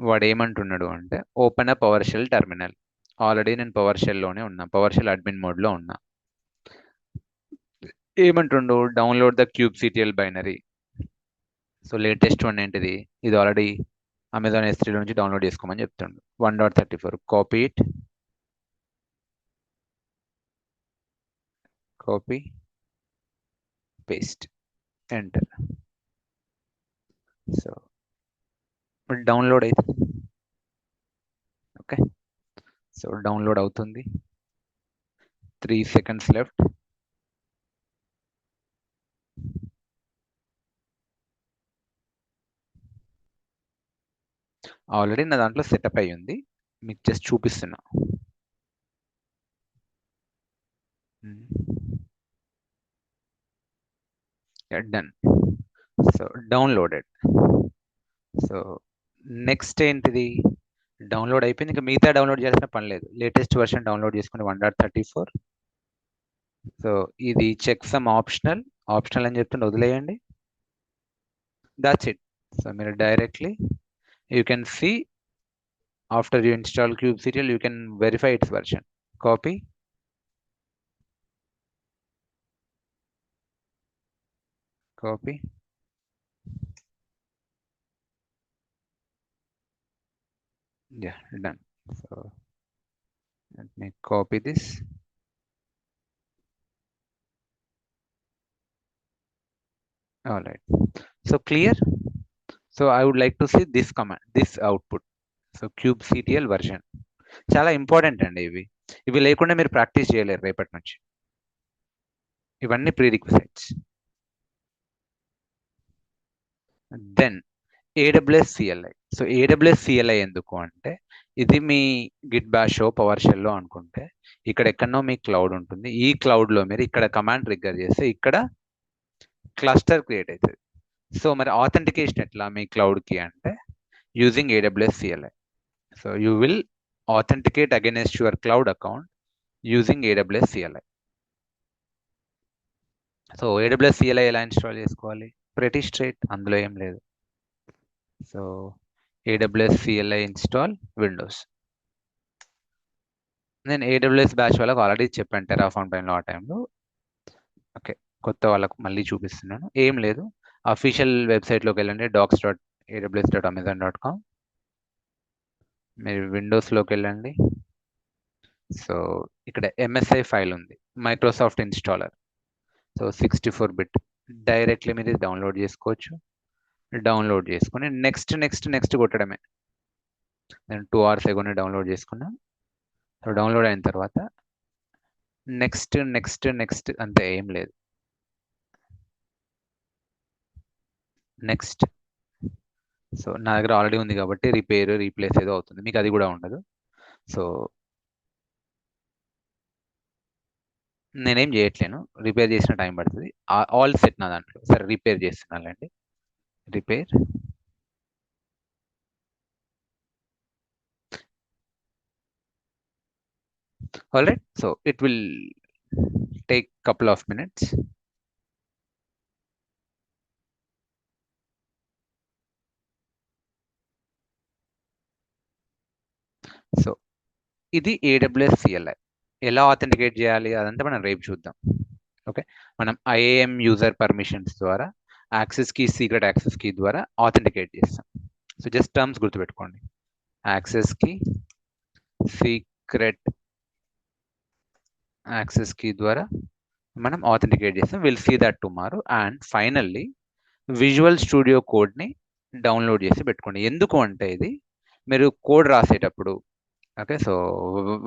వాడు ఏమంటున్నాడు అంటే open a PowerShell terminal. Already నేను పవర్ షెల్లోనే ఉన్నా, పవర్ షెల్ అడ్మిన్ మోడ్లో ఉన్నా. ఏమంటుండు, download the kubectl binary. So latest one ఏంటిది, ఇది ఆల్రెడీ అమెజాన్ S3 నుంచి డౌన్లోడ్ చేసుకోమని చెప్తుండు. 1.34 copy it, copy paste, enter. So download అవుతుంది. ఓకే, సో డౌన్లోడ్ అవుతుంది. 3 seconds లెఫ్ట్. ఆల్రెడీ నా దాంట్లో సెటప్ అయ్యి ఉంది, మీకు జస్ట్ చూపిస్తున్నా. Done. So downloaded. So next ఏంటిది, డౌన్లోడ్ అయిపోయింది. ఇంకా మిగతా డౌన్లోడ్ చేయాల్సిన పని లేదు. లేటెస్ట్ వర్షన్ డౌన్లోడ్ చేసుకుని 1.34. సో ఇది చెక్ సమ్ ఆప్షనల్, ఆప్షనల్ అని చెప్తుంటే వదిలేయండి. That's it. సో మీరు directly you can see after you install kubectl you can verify its version. Copy, copy, yeah, done. So let me copy this. All right, so clear. So I would like to see this command, this output. So kubectl version చాలా important అండి. ఇవి లేకుండా మీరు practice చేయలేరు రేపటి నుంచి. ఇవన్నీ prerequisites. Then AWS CLI. So AWS CLI ఎందుకు అంటే, ఇది మీ గిట్ బాష్ పవర్ షెల్లో అనుకుంటే ఇక్కడ ఎక్కడనో మీ క్లౌడ్ ఉంటుంది. ఈ క్లౌడ్లో మీరు ఇక్కడ కమాండ్ ట్రిగ్గర్ చేస్తే ఇక్కడ క్లస్టర్ క్రియేట్ అవుతుంది. సో మరి ఆథెంటికేషన్ ఎట్లా మీ క్లౌడ్కి అంటే, using AWS CLI. So you will authenticate against your cloud account using AWS CLI. So AWS CLI ఎలా ఇన్స్టాల్ చేసుకోవాలి? ప్రెటీ స్ట్రైట్, అందులో ఏం లేదు. So AWS CLI install Windows. నేను AWS బ్యాచ్ వాళ్ళకి ఆల్రెడీ చెప్పాను టెరాఫార్మ్ టైంలో, ఆ టైంలో. ఓకే, కొత్త వాళ్ళకు మళ్ళీ చూపిస్తున్నాను. ఏం లేదు, అఫీషియల్ వెబ్సైట్లోకి వెళ్ళండి, docs.aws.amazon.com. మీరు విండోస్లోకి వెళ్ళండి. సో ఇక్కడ MSI ఫైల్ ఉంది, Microsoft installer. So 64-bit directly మీరు డౌన్లోడ్ చేసుకోవచ్చు. డౌన్లోడ్ చేసుకుని నెక్స్ట్ నెక్స్ట్ నెక్స్ట్ కొట్టడమే. నేను 2 hours ఎగోనే డౌన్లోడ్ చేసుకున్నా. సో డౌన్లోడ్ అయిన తర్వాత నెక్స్ట్ నెక్స్ట్ నెక్స్ట్ అంతే, ఏం లేదు. నెక్స్ట్. సో నా దగ్గర ఆల్రెడీ ఉంది కాబట్టి రిపేర్ రీప్లేస్ ఏదో అవుతుంది, మీకు అది కూడా ఉండదు. సో నేనేం చేయట్లేను, రిపేర్ చేసిన టైం పడుతుంది. ఆల్ సెట్ నా దాంట్లో. సరే రిపేర్ చేస్తున్నానండి. Repair. All right, so it will take couple of minutes. సో ఇది AWS CLI. ఎలా ఆథెంటికేట్ చేయాలి అదంతా మనం రేపు చూద్దాం. ఓకే, మనం IAM యూజర్ పర్మిషన్స్ ద్వారా access key, secret access key ద్వారా ఆథెంటికేట్ చేస్తాం. సో జస్ట్ టర్మ్స్ గుర్తుపెట్టుకోండి, access key, secret access key ద్వారా మనం ఆథెంటికేట్ చేస్తాం. Will see that tomorrow. And finally visual Studio కోడ్ని డౌన్లోడ్ చేసి పెట్టుకోండి. ఎందుకు అంటే ఇది మీరు కోడ్ రాసేటప్పుడు, okay, so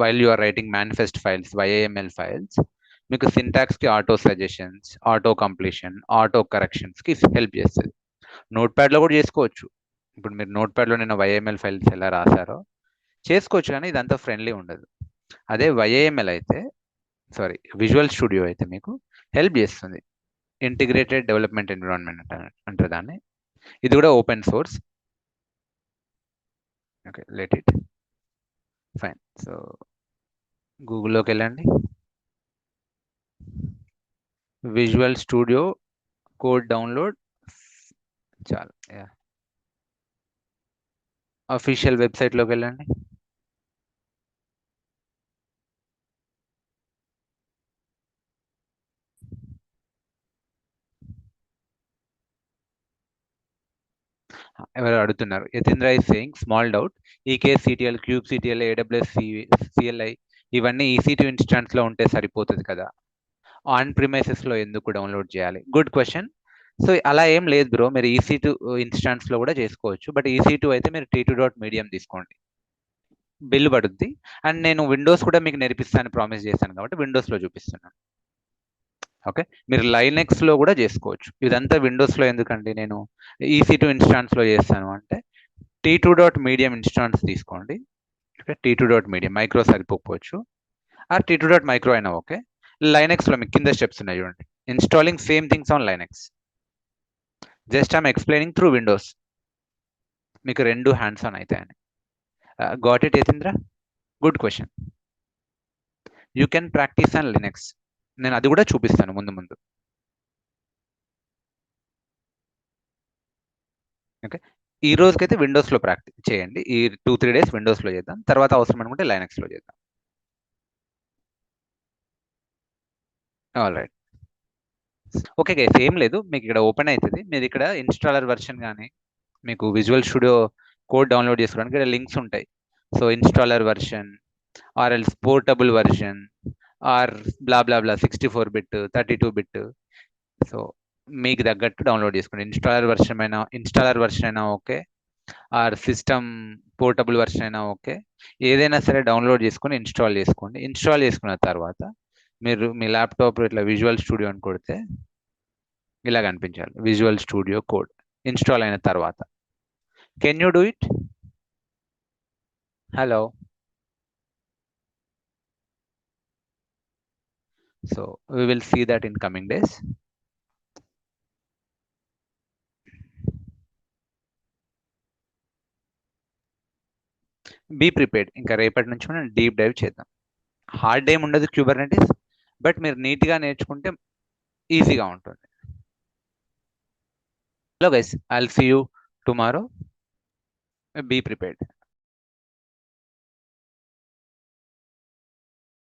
while you are writing manifest files, YAML files, మీకు సింటాక్స్కి auto suggestions, auto completion, auto కరెక్షన్స్కి హెల్ప్ చేస్తుంది. నోట్ ప్యాడ్లో కూడా చేసుకోవచ్చు. ఇప్పుడు మీరు నోట్ ప్యాడ్లో నేను YAML ఫైల్స్ ఎలా రాశారో చేసుకోవచ్చు, కానీ ఇదంతా ఫ్రెండ్లీ ఉండదు. అదే YAML అయితే, సారీ, విజువల్ స్టూడియో అయితే మీకు హెల్ప్ చేస్తుంది. ఇంటిగ్రేటెడ్ డెవలప్మెంట్ ఎన్విరాన్మెంట్ అంటారు దాన్ని. ఇది కూడా open source. Okay, let it fine. So గూగుల్లోకి వెళ్ళండి, విజువల్ స్టూడియో కోడ్ డౌన్లోడ్. చాలు, అఫీషియల్ వెబ్సైట్లోకి వెళ్ళండి. ఎవరు అడుగుతున్నారు? Yatindra is saying small doubt. EKS CTL, kube CTL, AWS CLI ఇవన్నీ EC2 ఇన్స్టాన్స్ లో ఉంటే సరిపోతుంది కదా, ఆన్ ప్రిమైసెస్ లో ఎందుకు డౌన్లోడ్ చేయాలి? Good question. సో అలా ఏం లేదు బ్రో, మీరు EC2 ఇన్స్టాన్స్ లో కూడా చేసుకోవచ్చు. బట్ EC2 అయితే మీరు T2 డాట్ మీడియం తీసుకోండి, బిల్లు పడుద్ది. అండ్ నేను విండోస్ కూడా మీకు నేర్పిస్తాను ప్రామిస్ చేశాను కాబట్టి విండోస్ లో చూపిస్తున్నాను. ఓకే, మీరు లైనెక్స్ లో కూడా చేసుకోవచ్చు. ఇదంతా విండోస్ లో ఎందుకండి, నేను EC2 ఇన్స్టాన్స్ లో చేస్తాను అంటే T2 డాట్ మీడియం ఇన్స్టాన్స్ తీసుకోండి. Okay, T2 dot medium, micro సరిపోవచ్చు, ఆ T2 డాట్ మైక్రో అయినా ఓకే. లైనెక్స్ లో మీకు కింద స్టెప్స్ ఉన్నాయి చూడండి, installing same things on Linux. Just I'm explaining through Windows, మీకు రెండు హ్యాండ్స్ ఆన్ అవుతాయని. Got it Yatindra? Good question. You can practice on Linux, నేను అది కూడా చూపిస్తాను ముందు ముందు. ఓకే, ఈ రోజుకైతే విండోస్లో ప్రాక్టీస్ చేయండి. ఈ 2-3 డేస్ విండోస్లో చేద్దాం, తర్వాత అవసరం అనుకుంటే లైనక్స్లో చేద్దాం. All right. ఓకే గైస్, ఏం లేదు, మీకు ఇక్కడ ఓపెన్ అవుతుంది. మీరు ఇక్కడ ఇన్స్టాలర్ వర్షన్ కానీ మీకు విజువల్ స్టూడియో కోడ్ డౌన్లోడ్ చేసుకోవడానికి ఇక్కడ లింక్స్ ఉంటాయి. So installer version, or else portable version, or blah blah blah 64 bit, 32 bit. So మీకు తగ్గట్టు డౌన్లోడ్ చేసుకోండి. ఇన్స్టాలర్ వర్షన్ అయినా okay, or system portable version అయినా ఓకే. ఏదైనా సరే డౌన్లోడ్ చేసుకొని ఇన్స్టాల్ చేసుకోండి. ఇన్స్టాల్ చేసుకున్న తర్వాత మీరు మీ ల్యాప్టాప్ ఇట్లా విజువల్ స్టూడియో అని కొడితే ఇలా కనిపించాలి, విజువల్ స్టూడియో కోడ్ ఇన్స్టాల్ అయిన తర్వాత. Can you do it? Hello. So we will see that in coming days. Be prepared, ఇంకా రేపటి నుంచి మనం డీప్ డైవ్ చేద్దాం. హార్డ్ ఏం ఉండదు క్యూబర్నెటిస్, బట్ మీరు నీట్గా నేర్చుకుంటే ఈజీగా ఉంటుంది. Hello guys, I will see you tomorrow. Be prepared.